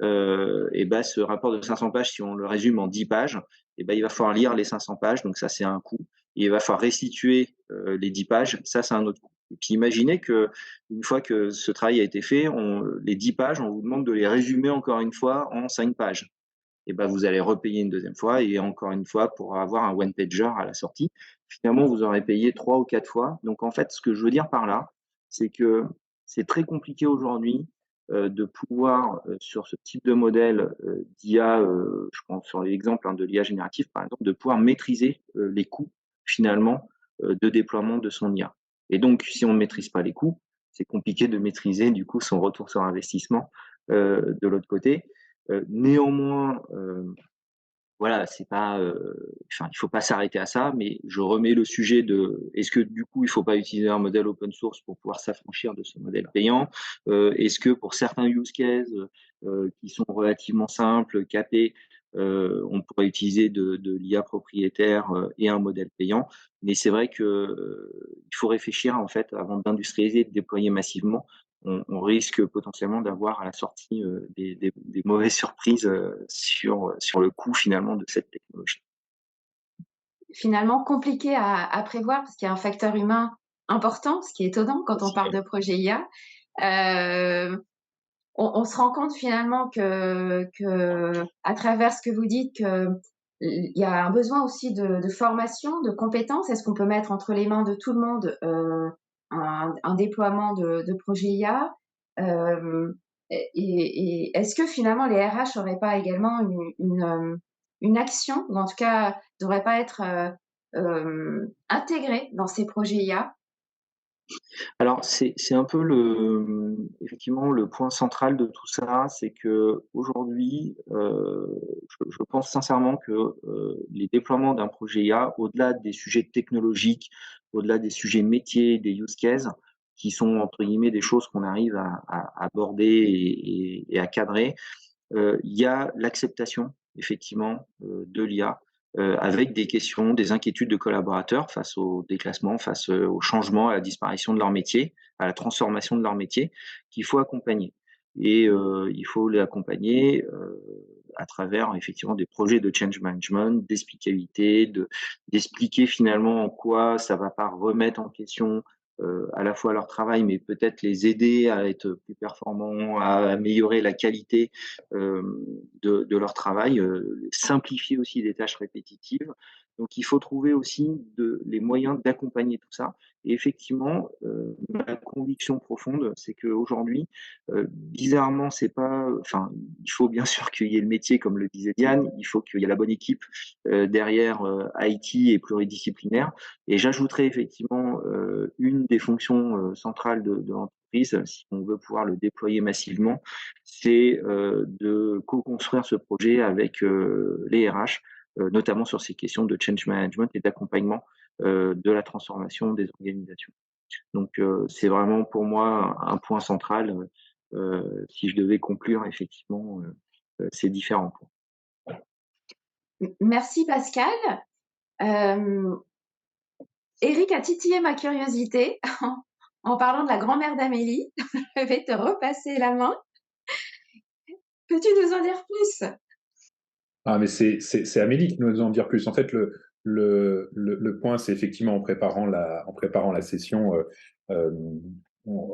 Et ben, ce rapport de 500 pages, si on le résume en 10 pages, et ben, il va falloir lire les 500 pages, donc ça c'est un coût. Et il va falloir restituer les 10 pages, ça c'est un autre coût. Et puis imaginez que une fois que ce travail a été fait, les 10 pages, on vous demande de les résumer encore une fois en 5 pages. Et ben, vous allez repayer une deuxième fois et encore une fois pour avoir un one-pager à la sortie. Finalement, vous aurez payé 3 ou 4 fois. Donc en fait, ce que je veux dire par là, c'est que c'est très compliqué aujourd'hui de pouvoir, sur ce type de modèle d'IA, je prends sur l'exemple de l'IA générative par exemple, de pouvoir maîtriser les coûts finalement de déploiement de son IA. Et donc, si on ne maîtrise pas les coûts, c'est compliqué de maîtriser du coup son retour sur investissement de l'autre côté. Néanmoins, voilà, c'est pas, enfin, il faut pas s'arrêter à ça, mais je remets le sujet de est-ce que du coup il faut pas utiliser un modèle open source pour pouvoir s'affranchir de ce modèle payant? Est-ce que pour certains use cases qui sont relativement simples, capés, on pourrait utiliser de l'IA propriétaire et un modèle payant? Mais c'est vrai que il faut réfléchir en fait avant d'industrialiser et de déployer massivement. On risque potentiellement d'avoir à la sortie des mauvaises surprises sur le coût finalement de cette technologie. Finalement compliqué à prévoir parce qu'il y a un facteur humain important, ce qui est étonnant quand on parle de projet IA. On se rend compte finalement que à travers ce que vous dites, que il y a un besoin aussi de formation, de compétences. Est-ce qu'on peut mettre entre les mains de tout le monde un déploiement de projet IA? Et est-ce que finalement les RH n'auraient pas également une action, ou en tout cas ne devraient pas être intégrés dans ces projets IA? Alors c'est un peu effectivement le point central de tout ça, c'est qu'aujourd'hui, je pense sincèrement que, les déploiements d'un projet IA, au-delà des sujets technologiques, au-delà des sujets métiers, des use cases, qui sont entre guillemets «des choses» qu'on arrive à aborder et à cadrer, il y a l'acceptation effectivement, de l'IA, avec des questions, des inquiétudes de collaborateurs face au déclassement, face, au changement, à la disparition de leur métier, à la transformation de leur métier, qu'il faut accompagner. Et il faut l'accompagner, à travers effectivement des projets de change management, d'explicabilité, d'expliquer finalement en quoi ça va pas remettre en question à la fois leur travail, mais peut-être les aider à être plus performants, à améliorer la qualité de leur travail, simplifier aussi des tâches répétitives. Donc il faut trouver aussi les moyens d'accompagner tout ça. Et effectivement, ma conviction profonde, c'est qu'aujourd'hui, bizarrement, c'est pas, enfin, il faut bien sûr qu'il y ait le métier, comme le disait Diane, il faut qu'il y ait la bonne équipe derrière IT et pluridisciplinaire. Et j'ajouterais effectivement une des fonctions centrales de l'entreprise, si on veut pouvoir le déployer massivement, c'est de co-construire ce projet avec les RH, notamment sur ces questions de change management et d'accompagnement de la transformation des organisations. Donc c'est vraiment pour moi un point central. Si je devais conclure effectivement ces différents points. Merci Pascal. Eric a titillé ma curiosité en parlant de la grand-mère d'Amélie. Je vais te repasser la main. Peux-tu nous en dire plus? Ah, mais c'est Amélie qui nous en dire plus. En fait, le point, c'est effectivement en préparant la session, euh,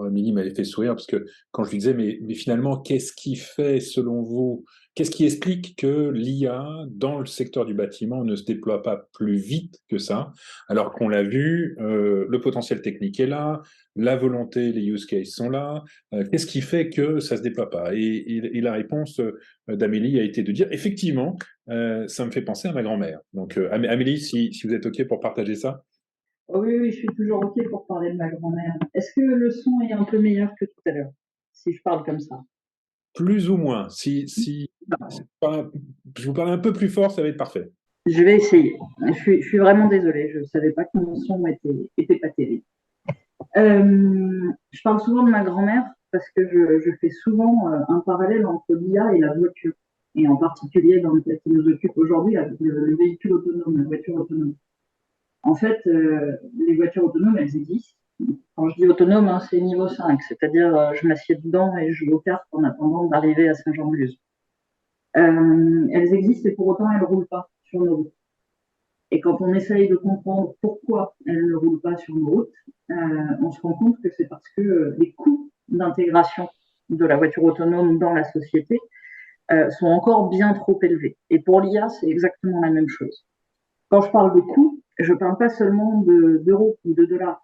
Amélie m'avait fait sourire parce que quand je lui disais, mais finalement, qu'est-ce qui fait, selon vous, qu'est-ce qui explique que l'IA dans le secteur du bâtiment ne se déploie pas plus vite que ça, alors qu'on l'a vu, le potentiel technique est là, la volonté, les use cases sont là. Qu'est-ce qui fait que ça se déploie pas? Et la réponse d'Amélie a été de dire, effectivement, ça me fait penser à ma grand-mère. Donc, Amélie, si vous êtes OK pour partager ça. Oui, oui, je suis toujours OK pour parler de ma grand-mère. Est-ce que le son est un peu meilleur que tout à l'heure, si je parle comme ça? Plus ou moins. Si je vous parle un peu plus fort, ça va être parfait. Je vais essayer. Je suis vraiment désolée, je ne savais pas que mon son était pas terrible. Je parle souvent de ma grand-mère parce que je fais souvent un parallèle entre l'IA et la voiture, et en particulier dans le cas qui nous occupe aujourd'hui, avec le véhicule autonome, la voiture autonome. En fait, les voitures autonomes, elles existent. Quand je dis autonome, hein, c'est niveau 5, c'est-à-dire je m'assieds dedans et je joue aux cartes en attendant d'arriver à Saint-Jean-de-Luz. Elles existent et pour autant, elles ne roulent pas sur nos routes. Et quand on essaye de comprendre pourquoi elles ne roulent pas sur nos routes, on se rend compte que c'est parce que les coûts d'intégration de la voiture autonome dans la société sont encore bien trop élevés. Et pour l'IA, c'est exactement la même chose. Quand je parle de coûts, je ne parle pas seulement d'euros ou de dollars.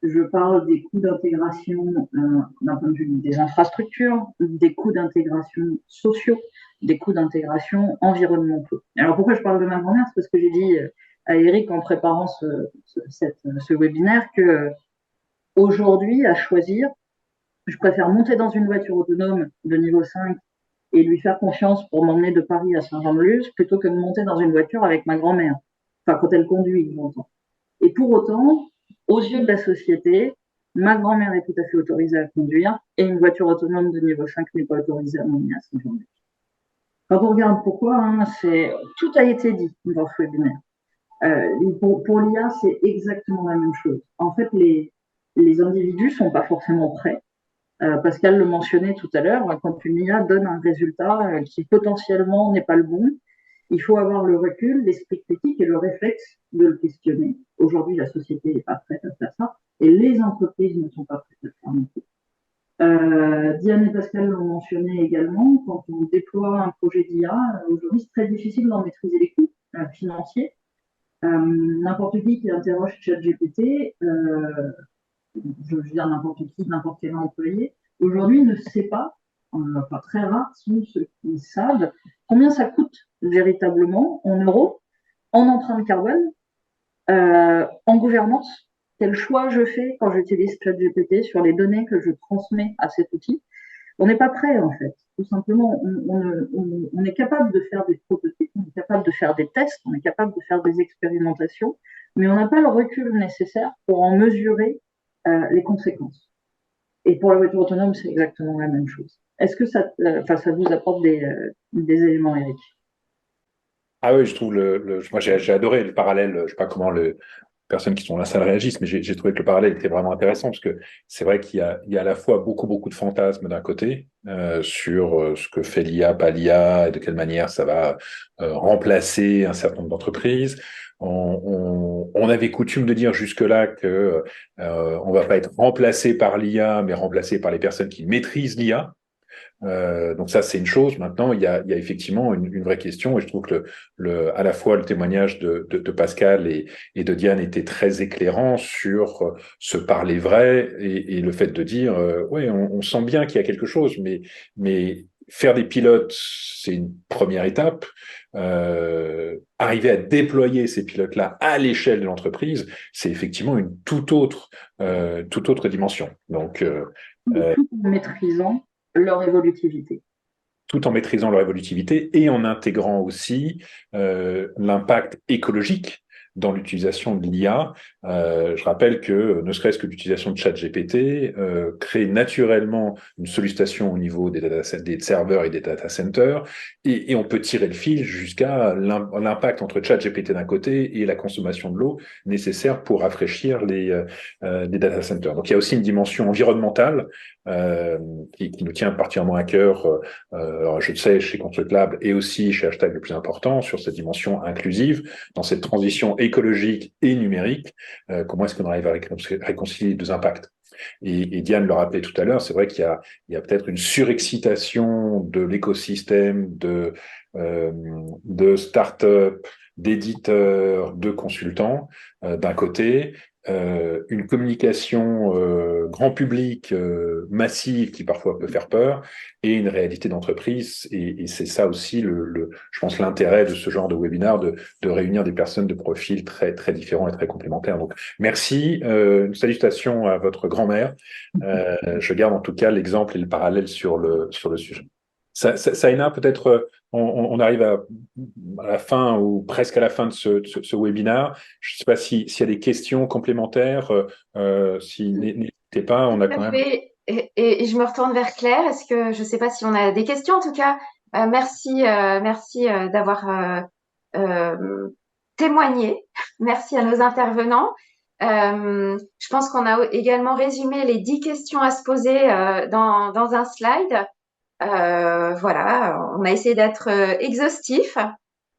Je parle des coûts d'intégration d'un point de vue des infrastructures, des coûts d'intégration sociaux, des coûts d'intégration environnementaux. Alors pourquoi je parle de ma grand-mère? C'est parce que j'ai dit à Eric en préparant ce webinaire que aujourd'hui, à choisir, je préfère monter dans une voiture autonome de niveau 5 et lui faire confiance pour m'emmener de Paris à Saint-Jean-de-Luz plutôt que de monter dans une voiture avec ma grand-mère. Enfin, quand elle conduit, j'entends. Et pour autant, aux yeux de la société, ma grand-mère est tout à fait autorisée à conduire et une voiture autonome de niveau 5 n'est pas autorisée à m'emmener à Saint-Jean-de-Luz. Quand on regarde pourquoi, hein, tout a été dit dans ce webinaire. Pour l'IA, c'est exactement la même chose. En fait, les individus sont pas forcément prêts. Pascal le mentionnait tout à l'heure, quand une IA donne un résultat qui potentiellement n'est pas le bon, il faut avoir le recul, l'esprit critique et le réflexe de le questionner. Aujourd'hui, la société n'est pas prête à faire ça et les entreprises ne sont pas prêtes à le faire non plus. Diane et Pascal l'ont mentionné également, quand on déploie un projet d'IA, aujourd'hui c'est très difficile d'en maîtriser les coûts financiers. N'importe qui interroge ChatGPT, je veux dire n'importe qui, n'importe quel employé, aujourd'hui ne sait pas, enfin très rares sont ceux qui savent combien ça coûte véritablement en euros, en empreinte carbone, en gouvernance, quel choix je fais quand j'utilise ChatGPT sur les données que je transmets à cet outil. On n'est pas prêt en fait. Tout simplement, on est capable de faire des prototypes, on est capable de faire des tests, on est capable de faire des expérimentations, mais on n'a pas le recul nécessaire pour en mesurer les conséquences. Et pour la voiture autonome, c'est exactement la même chose. Est-ce que ça vous apporte des éléments, Eric? Ah oui, je trouve moi j'ai adoré le parallèle. Je sais pas comment les personnes qui sont dans la salle réagissent, mais j'ai trouvé que le parallèle était vraiment intéressant parce que c'est vrai qu'il y a à la fois beaucoup de fantasmes d'un côté sur ce que fait l'IA, pas l'IA, et de quelle manière ça va remplacer un certain nombre d'entreprises. On avait coutume de dire jusque-là que on va pas être remplacé par l'IA, mais remplacé par les personnes qui maîtrisent l'IA. Donc ça, c'est une chose. Maintenant, il y a effectivement une vraie question, et je trouve que à la fois le témoignage de Pascal et de Diane était très éclairant sur ce parler vrai et le fait de dire, ouais, on sent bien qu'il y a quelque chose, mais faire des pilotes, c'est une première étape. Arriver à déployer ces pilotes-là à l'échelle de l'entreprise, c'est effectivement une toute autre dimension. Donc, tout en maîtrisant leur évolutivité. Tout en maîtrisant leur évolutivité et en intégrant aussi l'impact écologique dans l'utilisation de l'IA. Je rappelle que ne serait-ce que l'utilisation de ChatGPT crée naturellement une sollicitation au niveau des serveurs et des data centers, et on peut tirer le fil jusqu'à l'impact entre ChatGPT d'un côté et la consommation de l'eau nécessaire pour rafraîchir les data centers. Donc il y a aussi une dimension environnementale qui nous tient particulièrement à cœur. Alors je sais chez Construct Lab et aussi chez Hashtag le plus important sur cette dimension inclusive, dans cette transition écologique et numérique, comment est-ce qu'on arrive à réconcilier les deux impacts? Et Diane le rappelait tout à l'heure, c'est vrai qu'il y a peut-être une surexcitation de l'écosystème de start-up, d'éditeurs, de consultants d'un côté, une communication grand public massive qui parfois peut faire peur et une réalité d'entreprise. Et c'est ça aussi, je pense, l'intérêt de ce genre de webinaire, de réunir des personnes de profils très, très différents et très complémentaires. Donc, merci. Une salutation à votre grand-mère. Je garde en tout cas l'exemple et le parallèle sur le sujet. Saïna, peut-être on arrive à la fin ou presque à la fin de ce webinaire. Je ne sais pas s'il y a des questions complémentaires. N'hésitez pas, on a Tout à quand même. fait. Et je me retourne vers Claire. Est-ce que, je ne sais pas si on a des questions, en tout cas, merci d'avoir témoigné. Merci à nos intervenants. Je pense qu'on a également résumé les 10 questions à se poser dans un slide. Voilà, on a essayé d'être exhaustif.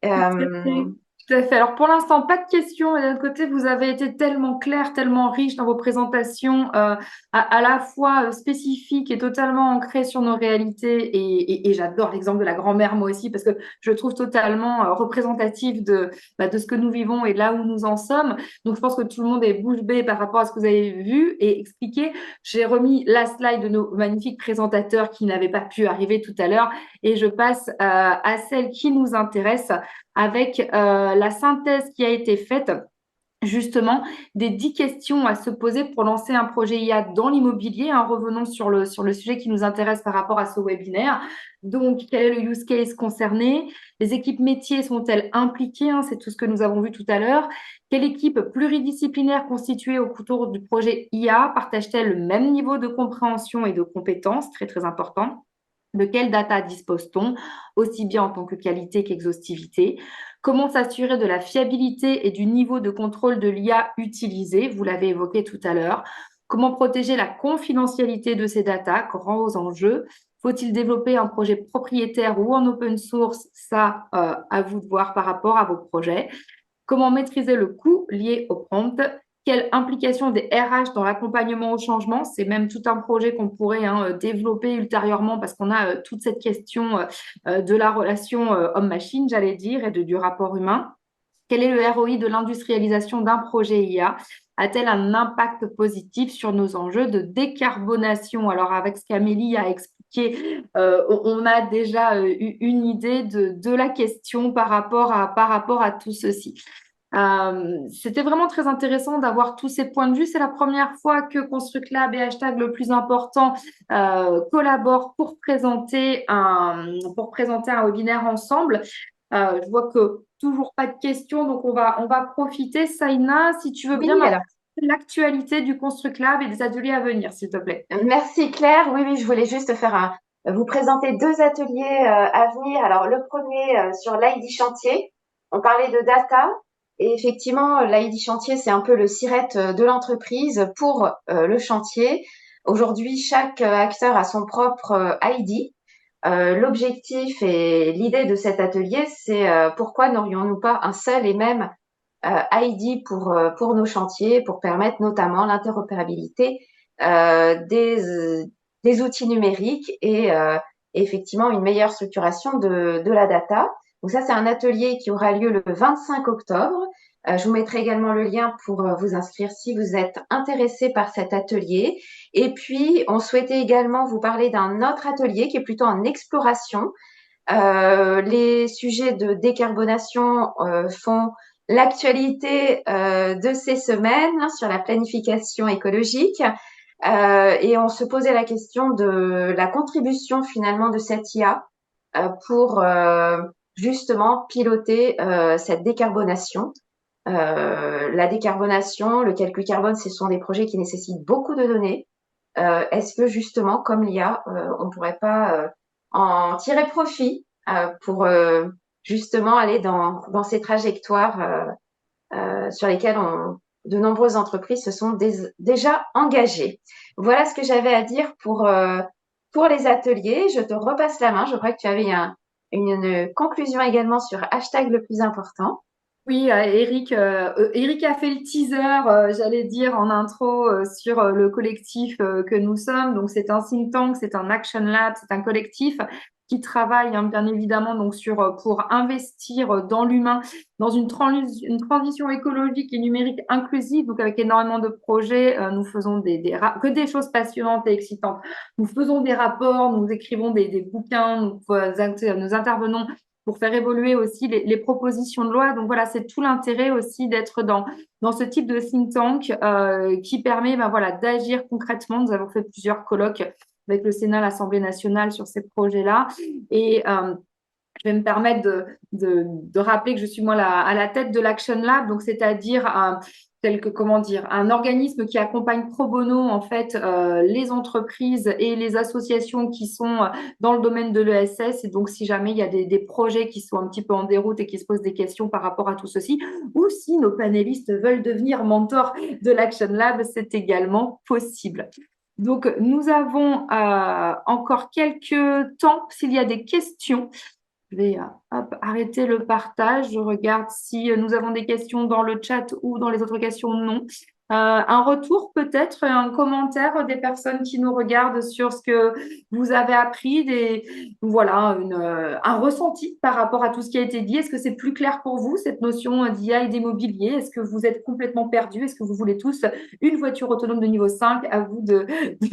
Euh, Tout à fait. Alors pour l'instant, pas de questions. Et d'un côté, vous avez été tellement clair, tellement riche dans vos présentations, à la fois spécifiques et totalement ancrées sur nos réalités. Et j'adore l'exemple de la grand-mère, moi aussi, parce que je le trouve totalement représentatif de ce que nous vivons et là où nous en sommes. Donc je pense que tout le monde est bouche bée par rapport à ce que vous avez vu et expliqué. J'ai remis la slide de nos magnifiques présentateurs qui n'avaient pas pu arriver tout à l'heure et je passe à celle qui nous intéresse avec la synthèse qui a été faite justement des 10 questions à se poser pour lancer un projet IA dans l'immobilier. Revenons sur le sujet qui nous intéresse par rapport à ce webinaire. Donc, quel est le use case concerné? Les équipes métiers sont-elles impliquées? C'est tout ce que nous avons vu tout à l'heure. Quelle équipe pluridisciplinaire constituée autour du projet IA partage-t-elle le même niveau de compréhension et de compétences? Très, très important. De quelle data dispose-t-on, aussi bien en tant que qualité qu'exhaustivité? Comment s'assurer de la fiabilité et du niveau de contrôle de l'IA utilisé? Vous l'avez évoqué tout à l'heure. Comment protéger la confidentialité de ces data? Grands enjeux. Faut-il développer un projet propriétaire ou en open source? Ça, à vous de voir par rapport à vos projets. Comment maîtriser le coût lié au prompt? Quelle implication des RH dans l'accompagnement au changement? C'est même tout un projet qu'on pourrait développer ultérieurement parce qu'on a toute cette question de la relation homme-machine, j'allais dire, et du rapport humain. Quel est le ROI de l'industrialisation d'un projet IA? A-t-elle un impact positif sur nos enjeux de décarbonation? Alors, avec ce qu'Amélie a expliqué, on a déjà eu une idée de la question par rapport à tout ceci. C'était vraiment très intéressant d'avoir tous ces points de vue. C'est la première fois que Construct Lab et Hashtag le plus important collaborent pour présenter un webinaire ensemble. Je vois que toujours pas de questions, donc on va profiter. Saïna, si tu veux bien oui, alors. l'actualité du Construct Lab et des ateliers à venir, s'il te plaît. Merci Claire. Oui, je voulais juste vous présenter 2 ateliers à venir. Alors le premier sur l'ID chantier. On parlait de data et effectivement l'ID chantier c'est un peu le SIRET de l'entreprise pour le chantier. Aujourd'hui chaque acteur a son propre ID. L'objectif et l'idée de cet atelier c'est pourquoi n'aurions-nous pas un seul et même ID pour nos chantiers, pour permettre notamment l'interopérabilité des outils numériques et effectivement une meilleure structuration de la data. Donc ça, c'est un atelier qui aura lieu le 25 octobre. Je vous mettrai également le lien pour vous inscrire si vous êtes intéressé par cet atelier. Et puis, on souhaitait également vous parler d'un autre atelier qui est plutôt en exploration. Les sujets de décarbonation font l'actualité de ces semaines sur la planification écologique. Et on se posait la question de la contribution finalement de cette IA pour justement piloter cette décarbonation. La décarbonation, le calcul carbone, ce sont des projets qui nécessitent beaucoup de données. Est-ce que justement, comme l'IA, on ne pourrait pas en tirer profit pour justement aller dans ces trajectoires sur lesquelles de nombreuses entreprises se sont déjà engagées. Voilà ce que j'avais à dire pour les ateliers. Je te repasse la main. Je crois que tu avais une conclusion également sur hashtag le plus important. Oui, Eric a fait le teaser, j'allais dire en intro, sur le collectif que nous sommes. Donc, c'est un think tank, c'est un action lab, c'est un collectif qui travaille bien évidemment donc pour investir dans l'humain, dans une transition écologique et numérique inclusive, donc avec énormément de projets. Nous faisons que des choses passionnantes et excitantes. Nous faisons des rapports, nous écrivons des bouquins, nous intervenons pour faire évoluer aussi les propositions de loi. Donc voilà, c'est tout l'intérêt aussi d'être dans ce type de think tank qui permet voilà, d'agir concrètement. Nous avons fait plusieurs colloques avec le Sénat, l'Assemblée nationale sur ces projets-là. Et je vais me permettre de rappeler que je suis moi à la tête de l'Action Lab, donc c'est-à-dire un organisme qui accompagne pro bono en fait les entreprises et les associations qui sont dans le domaine de l'ESS. Et donc, si jamais il y a des projets qui sont un petit peu en déroute et qui se posent des questions par rapport à tout ceci, ou si nos panélistes veulent devenir mentors de l'Action Lab, c'est également possible. Donc, nous avons encore quelques temps s'il y a des questions. Je vais arrêter le partage. Je regarde si nous avons des questions dans le chat ou dans les autres questions, non. Un retour peut-être, un commentaire des personnes qui nous regardent sur ce que vous avez appris, voilà, un ressenti par rapport à tout ce qui a été dit. Est-ce que c'est plus clair pour vous, cette notion d'IA et d'immobilier? Est-ce que vous êtes complètement perdu? Est-ce que vous voulez tous une voiture autonome de niveau 5? À vous de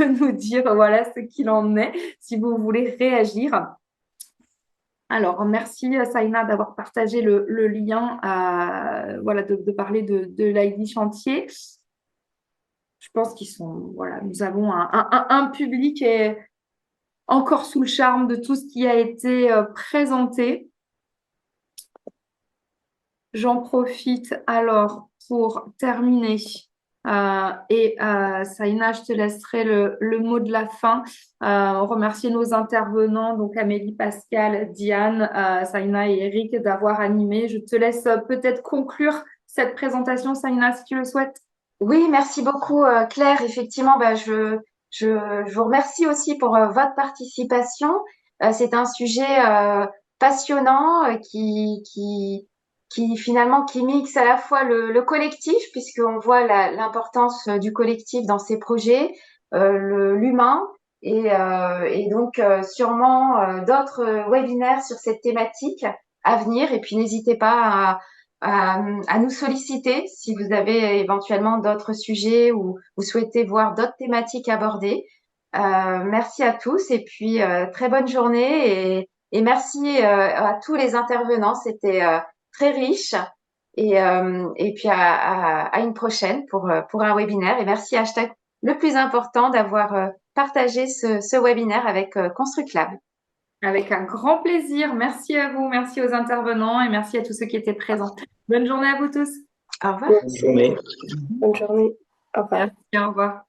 nous dire voilà ce qu'il en est, si vous voulez réagir. Alors, merci Saïna d'avoir partagé le lien, voilà, de parler de l'ID Chantier. Je pense voilà, nous avons un public qui est encore sous le charme de tout ce qui a été présenté. J'en profite alors pour terminer. Saïna, je te laisserai le mot de la fin. Remercier nos intervenants, donc Amélie, Pascal, Diane, Saïna et Eric d'avoir animé. Je te laisse peut-être conclure cette présentation, Saïna, si tu le souhaites. Oui, merci beaucoup, Claire. Effectivement, je vous remercie aussi pour votre participation. C'est un sujet passionnant qui finalement qui mixe à la fois le collectif, puisqu'on voit l'importance du collectif dans ces projets, l'humain, et donc sûrement d'autres webinaires sur cette thématique à venir. Et puis n'hésitez pas à nous solliciter si vous avez éventuellement d'autres sujets ou vous souhaitez voir d'autres thématiques abordées. Merci à tous et puis très bonne journée et merci à tous les intervenants. C'était très riche et puis à une prochaine pour un webinaire. Et merci Hashtag le plus important d'avoir partagé ce webinaire avec Construct Lab. Avec un grand plaisir. Merci à vous, merci aux intervenants et merci à tous ceux qui étaient présents. Bonne journée à vous tous. Au revoir. Bonne journée. Bonne journée. Au revoir. Merci, au revoir.